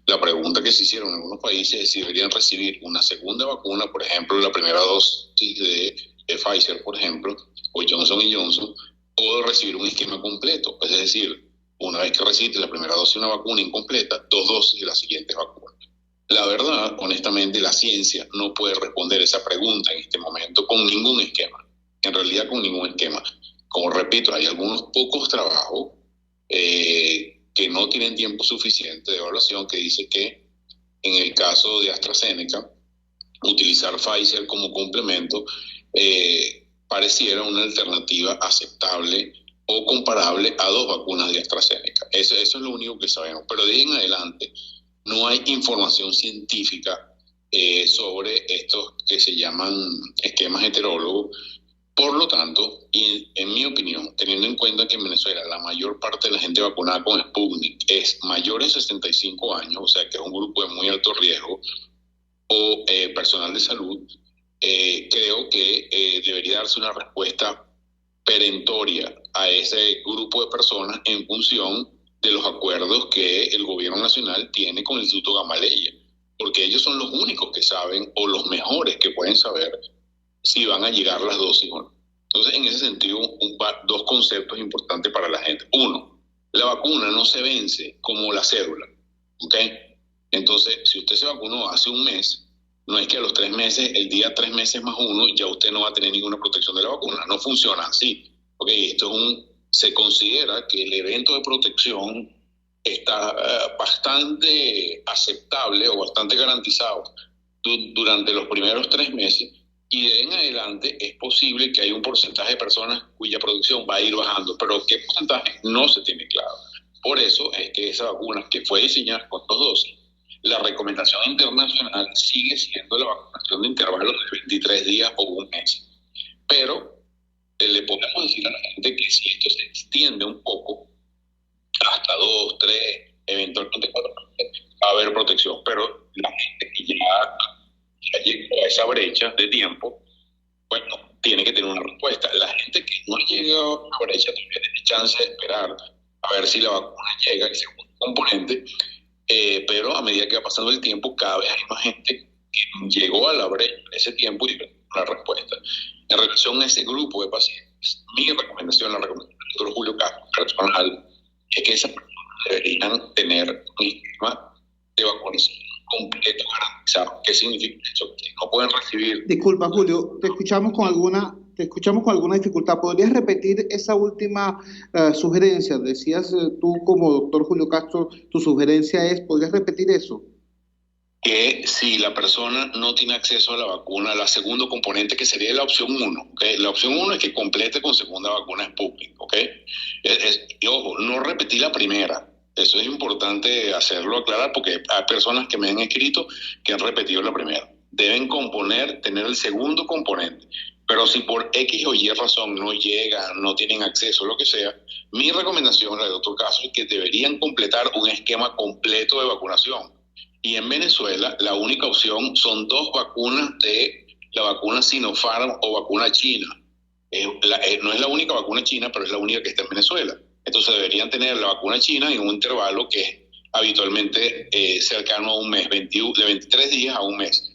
la pregunta que se hicieron en algunos países es si deberían recibir una segunda vacuna, por ejemplo, la primera dosis de Pfizer, por ejemplo, o Johnson & Johnson, o recibir un esquema completo. Es decir, una vez que recibiste la primera dosis de una vacuna incompleta, 2 dosis de la siguiente vacuna. La verdad, honestamente, la ciencia no puede responder esa pregunta en este momento con ningún esquema. En realidad, con ningún esquema. Como repito, hay algunos pocos trabajos que no tienen tiempo suficiente de evaluación, que dice que en el caso de AstraZeneca, utilizar Pfizer como complemento pareciera una alternativa aceptable o comparable a 2 vacunas de AstraZeneca. Eso es lo único que sabemos. Pero de ahí en adelante no hay información científica sobre estos que se llaman esquemas heterólogos. Por lo tanto, y en mi opinión, teniendo en cuenta que en Venezuela la mayor parte de la gente vacunada con Sputnik es mayor de 65 años, o sea que es un grupo de muy alto riesgo, o personal de salud, creo que debería darse una respuesta perentoria a ese grupo de personas en función de los acuerdos que el gobierno nacional tiene con el Instituto Gamaleya, porque ellos son los únicos que saben, o los mejores que pueden saber, si van a llegar las dosis o no. Entonces, en ese sentido, 2 conceptos importantes para la gente. 1, la vacuna no se vence como la cédula, ¿ok? Entonces, si usted se vacunó hace un mes, No es que a los 3 meses, el día 3 meses más 1, ya usted no va a tener ninguna protección de la vacuna. No funciona así. Se considera que el evento de protección está bastante aceptable o bastante garantizado durante los primeros 3 meses, y de ahí en adelante es posible que haya un porcentaje de personas cuya protección va a ir bajando, pero qué porcentaje no se tiene claro. Por eso es que esa vacuna, que fue diseñada con 2 dosis, la recomendación internacional sigue siendo la vacunación de intervalos de 23 días o 1 mes. Pero le podemos decir a la gente que si esto se extiende un poco, hasta 2, 3, eventualmente 4 meses, va a haber protección. Pero la gente que ya llegó a esa brecha de tiempo, bueno, tiene que tener una respuesta. La gente que no ha llegado a la brecha todavía tiene chance de esperar a ver si la vacuna llega, el segundo componente, pero a medida que va pasando el tiempo, cada vez hay más gente que llegó a la brecha en ese tiempo y tiene una respuesta. En relación a ese grupo de pacientes, mi recomendación, la recomendación del doctor Julio Castro, personal, es que esas personas deberían tener un esquema de vacunación completo garantizado. ¿Qué significa eso? Que no pueden recibir... Disculpa, Julio, te escuchamos con alguna dificultad. ¿Podrías repetir esa última sugerencia? Decías tú como doctor Julio Castro, tu sugerencia es, ¿podrías repetir eso? Que si la persona no tiene acceso a la vacuna, la segundo componente, que sería la opción 1, ¿okay? La opción 1 es que complete con segunda vacuna Sputnik, ¿ok? Y ojo, no repetir la primera. Eso es importante hacerlo, aclarar, porque hay personas que me han escrito que han repetido la primera. Deben tener el segundo componente. Pero si por X o Y razón no llegan, no tienen acceso, lo que sea, mi recomendación, la del doctor Castro, es que deberían completar un esquema completo de vacunación. Y en Venezuela, la única opción son 2 vacunas de la vacuna Sinopharm o vacuna china. No es la única vacuna china, pero es la única que está en Venezuela. Entonces deberían tener la vacuna china en un intervalo que es habitualmente cercano a 1 mes, de 23 días a 1 mes.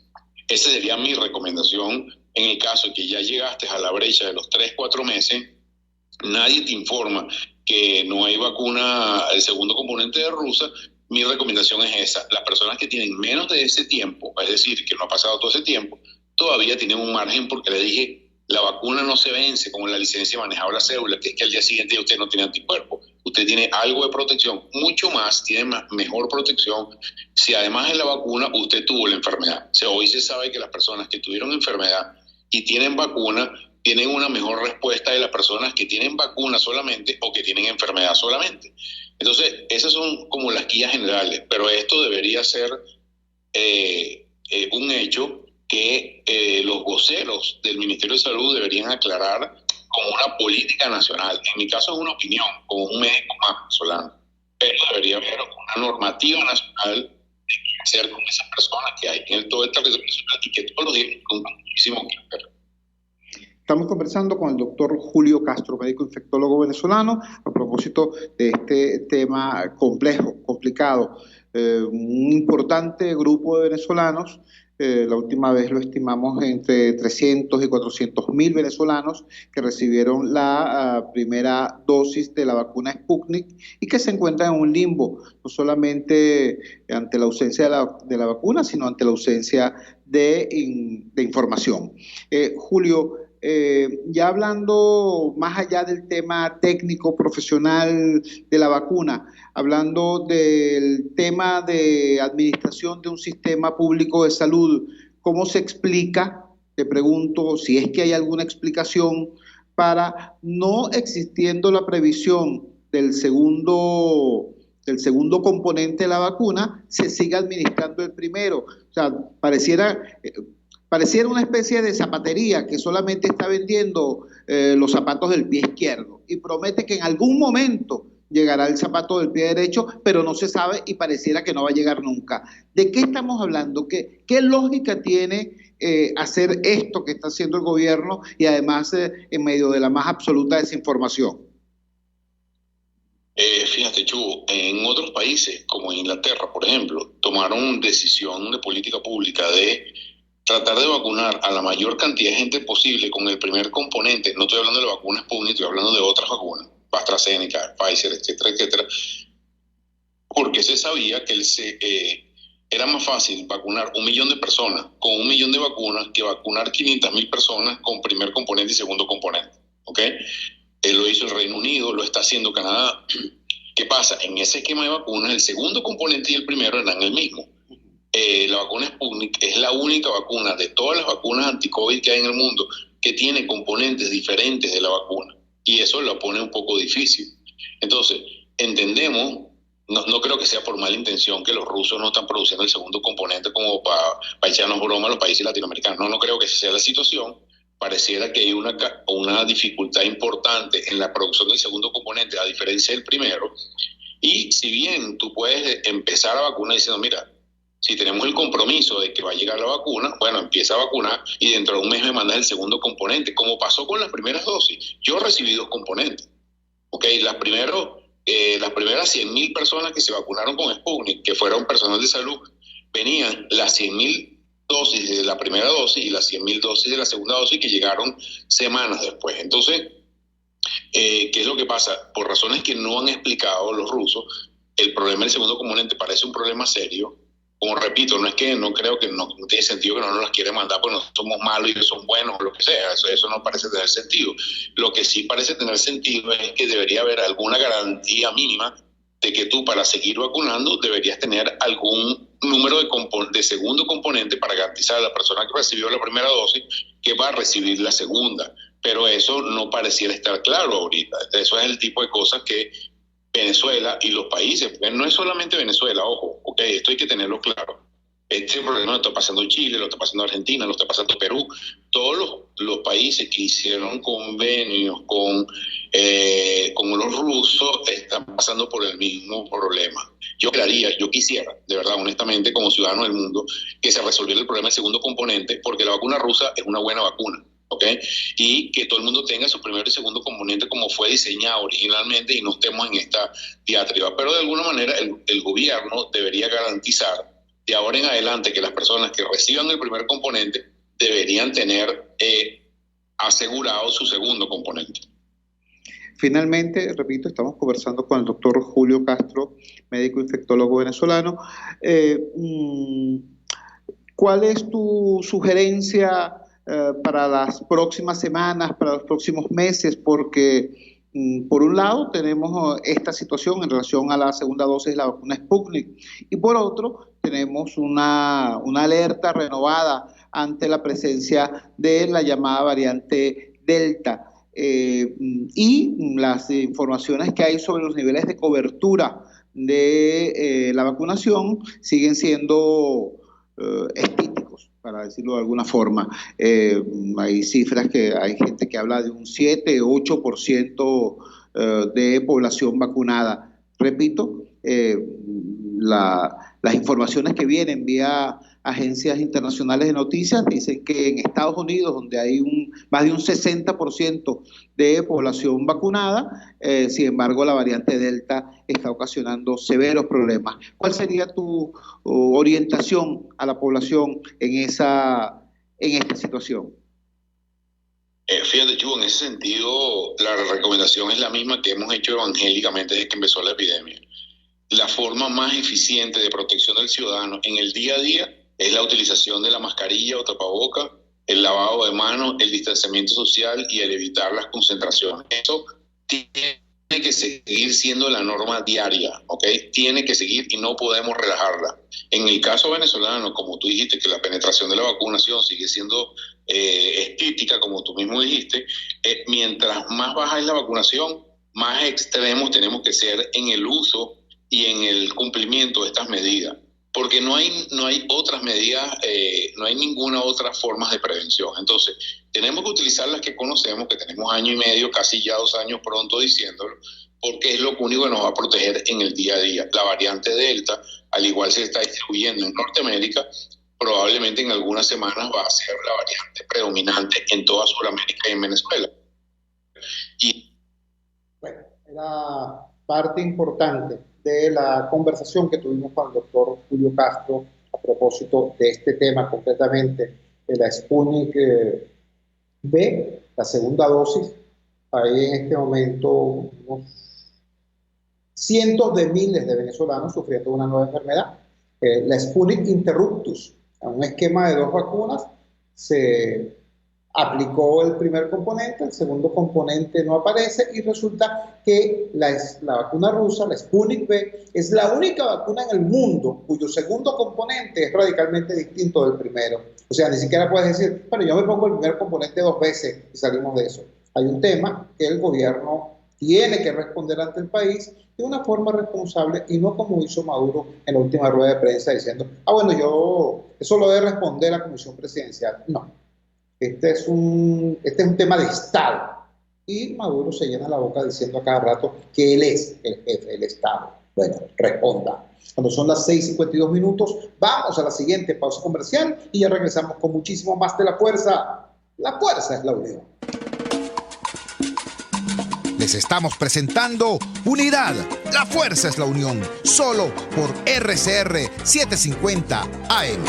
Esa sería mi recomendación en el caso de que ya llegaste a la brecha de los 3-4 meses, nadie te informa que no hay vacuna, el segundo componente de rusa. Mi recomendación es esa. Las personas que tienen menos de ese tiempo, es decir, que no ha pasado todo ese tiempo, todavía tienen un margen, porque le dije, la vacuna no se vence como la licencia de manejar la cédula, que es que al día siguiente usted no tiene anticuerpos. Usted tiene algo de protección, mucho más, tiene mejor protección si además de la vacuna usted tuvo la enfermedad. O sea, hoy se sabe que las personas que tuvieron enfermedad y tienen vacuna tienen una mejor respuesta de las personas que tienen vacuna solamente o que tienen enfermedad solamente. Entonces, esas son como las guías generales, pero esto debería ser un hecho que los voceros del Ministerio de Salud deberían aclarar como una política nacional. En mi caso es una opinión, como un médico más venezolano, pero debería haber una normativa nacional de qué hacer con esas personas que hay en todo el territorio nacional y que todos los días con muchísimo que hacer. Estamos conversando con el doctor Julio Castro, médico infectólogo venezolano, a propósito de este tema complejo, complicado. Un importante grupo de venezolanos, la última vez lo estimamos entre 300 y 400 mil venezolanos que recibieron la primera dosis de la vacuna Sputnik y que se encuentran en un limbo, no solamente ante la ausencia de la vacuna, sino ante la ausencia de información. Julio, ya hablando más allá del tema técnico, profesional de la vacuna, hablando del tema de administración de un sistema público de salud, ¿cómo se explica? Te pregunto si es que hay alguna explicación para, no existiendo la previsión del segundo componente de la vacuna, se siga administrando el primero. O sea, pareciera una especie de zapatería que solamente está vendiendo los zapatos del pie izquierdo y promete que en algún momento llegará el zapato del pie derecho, pero no se sabe y pareciera que no va a llegar nunca. ¿De qué estamos hablando? ¿Qué lógica tiene hacer esto que está haciendo el gobierno y además en medio de la más absoluta desinformación? Fíjate, Chu, en otros países, como en Inglaterra, por ejemplo, tomaron decisión de política pública de tratar de vacunar a la mayor cantidad de gente posible con el primer componente. No estoy hablando de la vacuna Sputnik, estoy hablando de otras vacunas, AstraZeneca, Pfizer, etcétera, etcétera, porque se sabía que era más fácil vacunar 1 millón de personas con 1 millón de vacunas que vacunar 500.000 personas con primer componente y segundo componente. ¿Ok? Lo hizo el Reino Unido, lo está haciendo Canadá. ¿Qué pasa? En ese esquema de vacunas, el segundo componente y el primero eran el mismo. La vacuna Sputnik es la única vacuna de todas las vacunas anti-COVID que hay en el mundo que tiene componentes diferentes de la vacuna. Y eso lo pone un poco difícil. Entonces, entendemos, no creo que sea por mala intención que los rusos no están produciendo el segundo componente como para echarnos broma a los países latinoamericanos. No creo que esa sea la situación. Pareciera que hay una dificultad importante en la producción del segundo componente, a diferencia del primero. Y si bien tú puedes empezar a vacunar diciendo, mira, si tenemos el compromiso de que va a llegar la vacuna, bueno, empieza a vacunar y dentro de un mes me mandas el segundo componente, como pasó con las primeras dosis. Yo recibí 2 componentes. ¿Ok? Las primeras 100.000 personas que se vacunaron con Sputnik, que fueron personal de salud, venían las 100.000 dosis de la primera dosis y las 100.000 dosis de la segunda dosis que llegaron semanas después. Entonces, ¿qué es lo que pasa? Por razones que no han explicado los rusos, el problema del segundo componente parece un problema serio. Como repito, no creo que no tiene sentido que no nos las quieren mandar porque no somos malos y ellos son buenos o lo que sea. Eso no parece tener sentido. Lo que sí parece tener sentido es que debería haber alguna garantía mínima de que tú, para seguir vacunando, deberías tener algún número de segundo componente para garantizar a la persona que recibió la primera dosis que va a recibir la segunda. Pero eso no pareciera estar claro ahorita. Eso es el tipo de cosas que Venezuela y los países, porque no es solamente Venezuela, ojo, ok, esto hay que tenerlo claro. Este problema lo está pasando Chile, lo está pasando Argentina, lo está pasando Perú. Todos los países que hicieron convenios con los rusos están pasando por el mismo problema. Yo quisiera, de verdad, honestamente, como ciudadano del mundo, que se resolviera el problema del segundo componente, porque la vacuna rusa es una buena vacuna. ¿Okay? Y que todo el mundo tenga su primero y segundo componente como fue diseñado originalmente y no estemos en esta diatriba. Pero de alguna manera el gobierno debería garantizar de ahora en adelante que las personas que reciban el primer componente deberían tener asegurado su segundo componente. Finalmente, repito, estamos conversando con el doctor Julio Castro, médico infectólogo venezolano. ¿Cuál es tu sugerencia para las próximas semanas, para los próximos meses? Porque por un lado tenemos esta situación en relación a la segunda dosis de la vacuna Sputnik y por otro tenemos una alerta renovada ante la presencia de la llamada variante Delta y las informaciones que hay sobre los niveles de cobertura de la vacunación siguen siendo estíticos, para decirlo de alguna forma. Hay cifras que hay gente que habla de un 7-8% de población vacunada. Repito, las informaciones que vienen vía agencias internacionales de noticias dicen que en Estados Unidos, donde hay más de un 60% de población vacunada, sin embargo la variante Delta está ocasionando severos problemas. ¿Cuál sería tu orientación a la población en esta situación? Fíjate, Chu, en ese sentido la recomendación es la misma que hemos hecho evangélicamente desde que empezó la epidemia. La forma más eficiente de protección del ciudadano en el día a día es la utilización de la mascarilla o tapaboca, el lavado de manos, el distanciamiento social y el evitar las concentraciones. Eso tiene que seguir siendo la norma diaria, ¿ok? Tiene que seguir y no podemos relajarla. En el caso venezolano, como tú dijiste, que la penetración de la vacunación sigue siendo estítica, como tú mismo dijiste, mientras más baja es la vacunación, más extremos tenemos que ser en el uso y en el cumplimiento de estas medidas. Porque no hay otras medidas, no hay ninguna otra forma de prevención. Entonces, tenemos que utilizar las que conocemos, que tenemos 1 año y medio, casi ya 2 años pronto diciéndolo, porque es lo único que nos va a proteger en el día a día. La variante Delta, al igual se está distribuyendo en Norteamérica, probablemente en algunas semanas va a ser la variante predominante en toda Sudamérica y en Venezuela. Bueno, era parte importante de la conversación que tuvimos con el doctor Julio Castro a propósito de este tema, concretamente de la Sputnik B, la segunda dosis. Hay en este momento unos cientos de miles de venezolanos sufriendo una nueva enfermedad La Sputnik Interruptus, un esquema de 2 vacunas, se aplicó el primer componente, el segundo componente no aparece y resulta que la vacuna rusa, la Sputnik V, es la única vacuna en el mundo cuyo segundo componente es radicalmente distinto del primero. O sea, ni siquiera puedes decir, bueno, yo me pongo el primer componente 2 veces y salimos de eso. Hay un tema que el gobierno tiene que responder ante el país de una forma responsable y no como hizo Maduro en la última rueda de prensa diciendo, bueno, eso lo debe responder la Comisión Presidencial. No. Este es un tema de Estado y Maduro se llena la boca diciendo a cada rato que él es el jefe del Estado. Bueno, responda. Cuando son las 6:52, vamos a la siguiente pausa comercial y ya regresamos con muchísimo más de La Fuerza. La fuerza es la unión. Les estamos presentando Unidad. La fuerza es la unión. Solo por RCR 750 AM.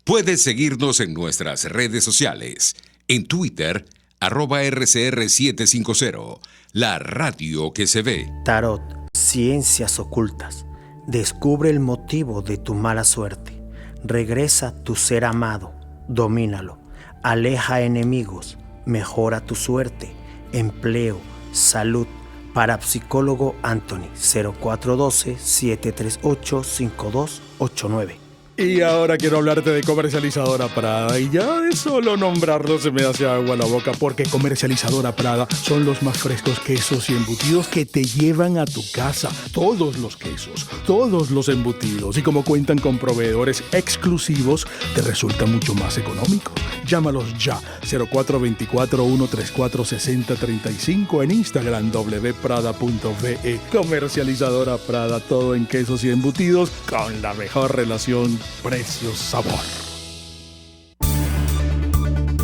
Puedes seguirnos en nuestras redes sociales. En Twitter, @RCR750. La radio que se ve. Tarot, ciencias ocultas. Descubre el motivo de tu mala suerte. Regresa tu ser amado. Domínalo. Aleja enemigos. Mejora tu suerte. Empleo. Salud. Parapsicólogo Anthony. 0412-738-5289. Y ahora quiero hablarte de Comercializadora Prada, y ya de solo nombrarlo se me hace agua la boca, porque Comercializadora Prada son los más frescos quesos y embutidos que te llevan a tu casa. Todos los quesos, todos los embutidos, y como cuentan con proveedores exclusivos, te resulta mucho más económico. Llámalos ya, 0424-134-6035, en Instagram wprada.ve. Comercializadora Prada, todo en quesos y embutidos con la mejor relación precio-sabor.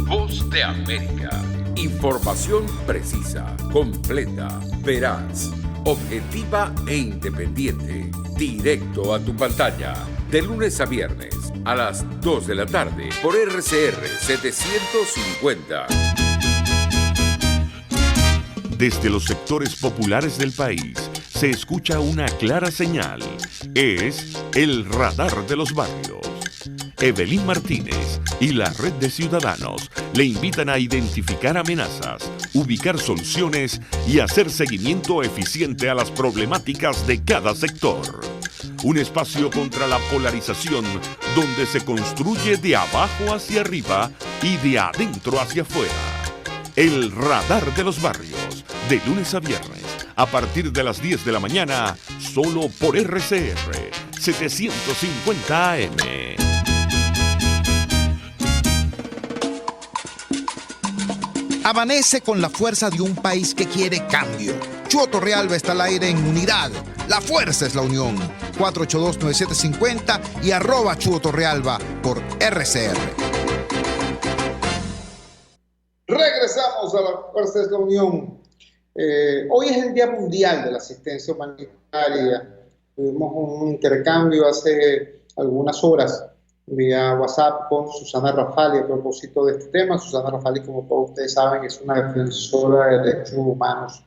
Voz de América. Información precisa, completa, veraz, objetiva e independiente. Directo a tu pantalla. De lunes a viernes a las 2 de la tarde por RCR 750. Desde los sectores populares del país se escucha una clara señal. Es el radar de los barrios. Evelyn Martínez y la red de ciudadanos le invitan a identificar amenazas, ubicar soluciones y hacer seguimiento eficiente a las problemáticas de cada sector. Un espacio contra la polarización donde se construye de abajo hacia arriba y de adentro hacia afuera. El radar de los barrios, de lunes a viernes, a partir de las 10 de la mañana, solo por RCR 750 AM. Amanece con la fuerza de un país que quiere cambio. Chuo Torrealba está al aire en Unidad. La fuerza es la unión. 482-9750 y @Chuo Torrealba por RCR. Regresamos a La Fuerza es la Unión. Hoy es el Día Mundial de la Asistencia Humanitaria. Tuvimos un intercambio hace algunas horas vía WhatsApp con Susana Rafali a propósito de este tema. Susana Rafali, como todos ustedes saben, es una defensora de derechos humanos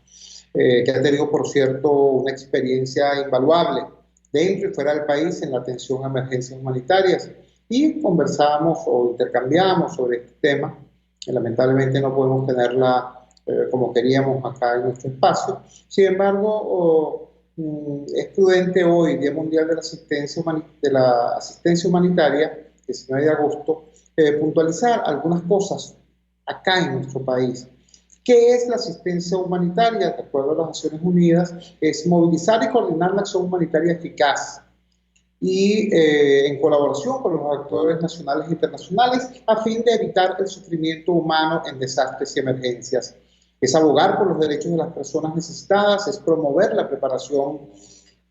que ha tenido, por cierto, una experiencia invaluable dentro y fuera del país en la atención a emergencias humanitarias. Y conversamos o intercambiamos sobre este tema. Lamentablemente no podemos tenerla como queríamos acá en nuestro espacio. Sin embargo, es prudente hoy, Día Mundial de la Asistencia Humanitaria, 19 de agosto, puntualizar algunas cosas acá en nuestro país. ¿Qué es la asistencia humanitaria? De acuerdo a las Naciones Unidas, es movilizar y coordinar la acción humanitaria eficaz y en colaboración con los actores nacionales e internacionales a fin de evitar el sufrimiento humano en desastres y emergencias. Es abogar por los derechos de las personas necesitadas, es promover la preparación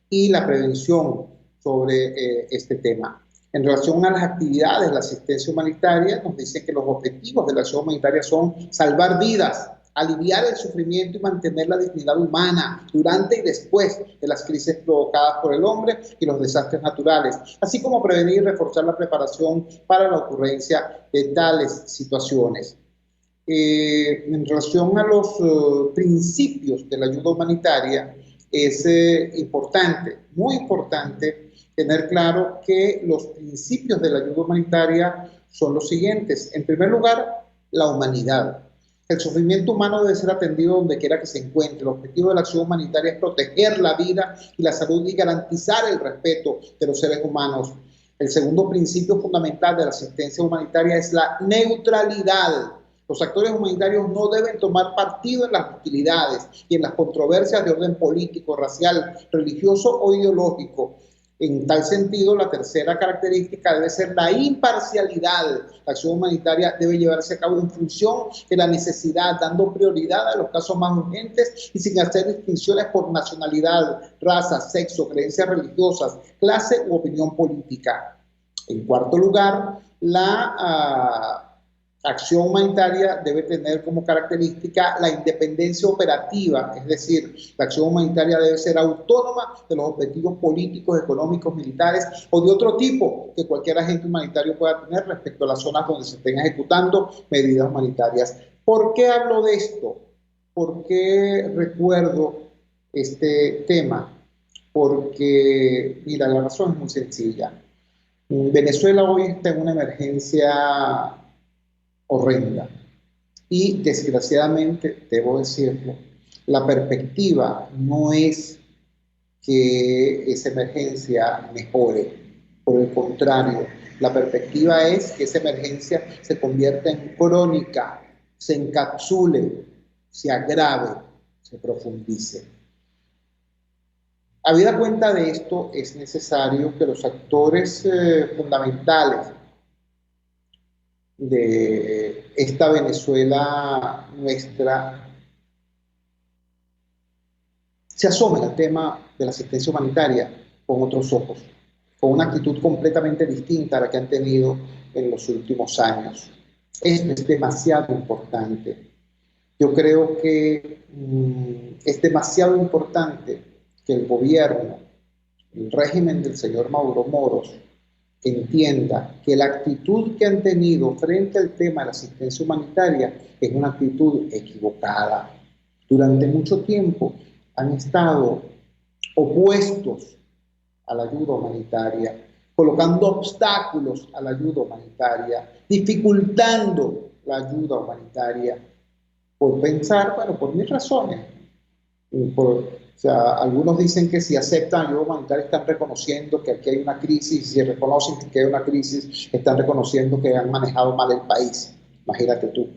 y la prevención sobre este tema. En relación a las actividades de la asistencia humanitaria, nos dicen que los objetivos de la acción humanitaria son salvar vidas, aliviar el sufrimiento y mantener la dignidad humana durante y después de las crisis provocadas por el hombre y los desastres naturales, así como prevenir y reforzar la preparación para la ocurrencia de tales situaciones. En relación a los principios de la ayuda humanitaria, es importante, muy importante, tener claro que los principios de la ayuda humanitaria son los siguientes. En primer lugar, la humanidad. El sufrimiento humano debe ser atendido donde quiera que se encuentre. El objetivo de la acción humanitaria es proteger la vida y la salud y garantizar el respeto de los seres humanos. El segundo principio fundamental de la asistencia humanitaria es la neutralidad. Los actores humanitarios no deben tomar partido en las hostilidades y en las controversias de orden político, racial, religioso o ideológico. En tal sentido, la tercera característica debe ser la imparcialidad. La acción humanitaria debe llevarse a cabo en función de la necesidad, dando prioridad a los casos más urgentes y sin hacer distinciones por nacionalidad, raza, sexo, creencias religiosas, clase u opinión política. En cuarto lugar, la acción humanitaria debe tener como característica la independencia operativa, es decir, la acción humanitaria debe ser autónoma de los objetivos políticos, económicos, militares o de otro tipo que cualquier agente humanitario pueda tener respecto a las zonas donde se estén ejecutando medidas humanitarias. ¿Por qué hablo de esto? ¿Por qué recuerdo este tema? Porque, mira, la razón es muy sencilla. Venezuela hoy está en una emergencia horrenda y desgraciadamente, debo decirlo, la perspectiva no es que esa emergencia mejore, por el contrario, la perspectiva es que esa emergencia se convierta en crónica, se encapsule, se agrave, se profundice. Habida cuenta de esto, es necesario que los actores fundamentales de esta Venezuela nuestra se asomen al tema de la asistencia humanitaria con otros ojos, con una actitud completamente distinta a la que han tenido en los últimos años. Esto es demasiado importante. Yo creo que es demasiado importante que el gobierno, el régimen del señor Mauro Moros, entienda que la actitud que han tenido frente al tema de la asistencia humanitaria es una actitud equivocada. Durante mucho tiempo han estado opuestos a la ayuda humanitaria, colocando obstáculos a la ayuda humanitaria, dificultando la ayuda humanitaria, por pensar, bueno, por mis razones. O sea, algunos dicen que si aceptan ayuda humanitaria están reconociendo que aquí hay una crisis, si reconocen que hay una crisis, están reconociendo que han manejado mal el país. Imagínate tú.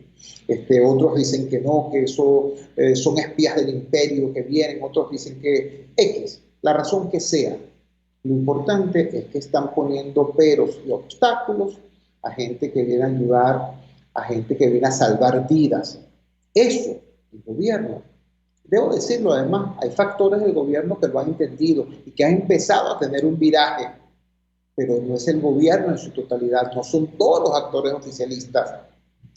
Otros dicen que no, que eso son espías del imperio que vienen, otros dicen que X, la razón que sea. Lo importante es que están poniendo peros y obstáculos a gente que viene a ayudar, a gente que viene a salvar vidas. Eso, el gobierno. Debo decirlo además, hay factores del gobierno que lo han entendido y que han empezado a tener un viraje, pero no es el gobierno en su totalidad, no son todos los actores oficialistas.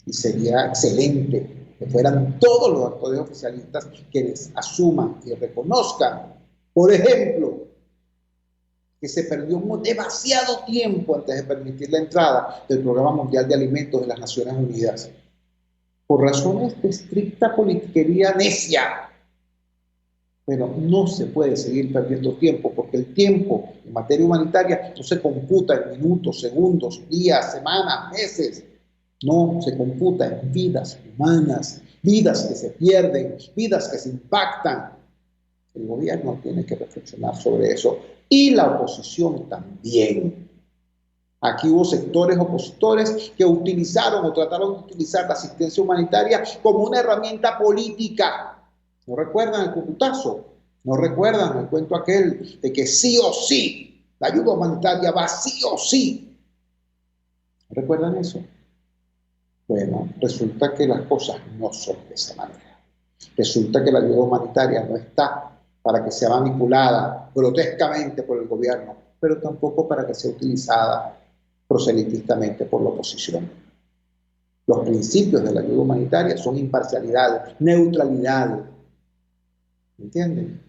Y sería excelente que fueran todos los actores oficialistas quienes asuman y reconozcan, por ejemplo, que se perdió demasiado tiempo antes de permitir la entrada del Programa Mundial de Alimentos de las Naciones Unidas, por razones de estricta politiquería necia. Pero no se puede seguir perdiendo tiempo, porque el tiempo en materia humanitaria no se computa en minutos, segundos, días, semanas, meses. No, se computa en vidas humanas, vidas que se pierden, vidas que se impactan. El gobierno tiene que reflexionar sobre eso y la oposición también. Aquí hubo sectores opositores que utilizaron o trataron de utilizar la asistencia humanitaria como una herramienta política. ¿No recuerdan el cuputazo? ¿No recuerdan el cuento aquel de que sí o sí la ayuda humanitaria va sí o sí? ¿No recuerdan eso? Bueno, resulta que las cosas no son de esa manera. Resulta que la ayuda humanitaria no está para que sea manipulada grotescamente por el gobierno, pero tampoco para que sea utilizada proselitistamente por la oposición. Los principios de la ayuda humanitaria son imparcialidad, neutralidad. ¿Entienden?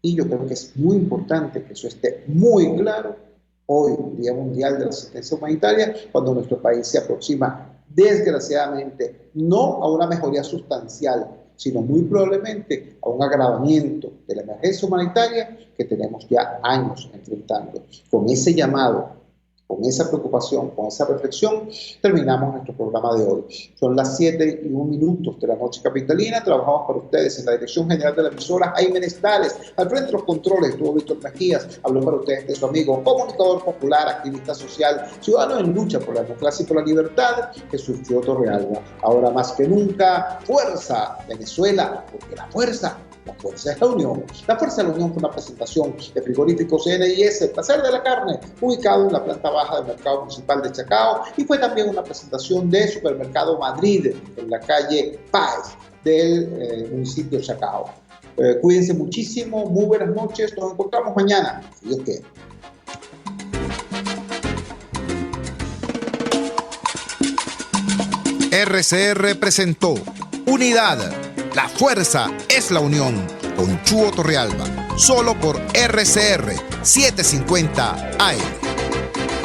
Y yo creo que es muy importante que eso esté muy claro hoy, Día Mundial de la Asistencia Humanitaria, cuando nuestro país se aproxima, desgraciadamente, no a una mejoría sustancial, sino muy probablemente a un agravamiento de la emergencia humanitaria que tenemos ya años enfrentando. Con ese llamado, con esa preocupación, con esa reflexión, terminamos nuestro programa de hoy. Son las 7:01 de la noche capitalina. Trabajamos para ustedes en la dirección general de la emisora Jaime Nestales. Al frente de los controles estuvo Víctor Mejías. Habló para ustedes de su amigo, comunicador popular, activista social, ciudadano en lucha por la democracia y por la libertad, Jesús Chua Torrealba. Ahora más que nunca, fuerza Venezuela, porque la fuerza es la unión. La fuerza de la unión fue una presentación de Frigoríficos CNIS, el placer de la carne, ubicado en la planta baja del Mercado Municipal de Chacao, y fue también una presentación de Supermercado Madrid en la calle Páez del municipio de Chacao. Cuídense muchísimo, muy buenas noches, nos encontramos mañana, si Dios quiere. RCR presentó Unidad. La fuerza es la unión, con Chua Torrealba, solo por RCR 750 AM.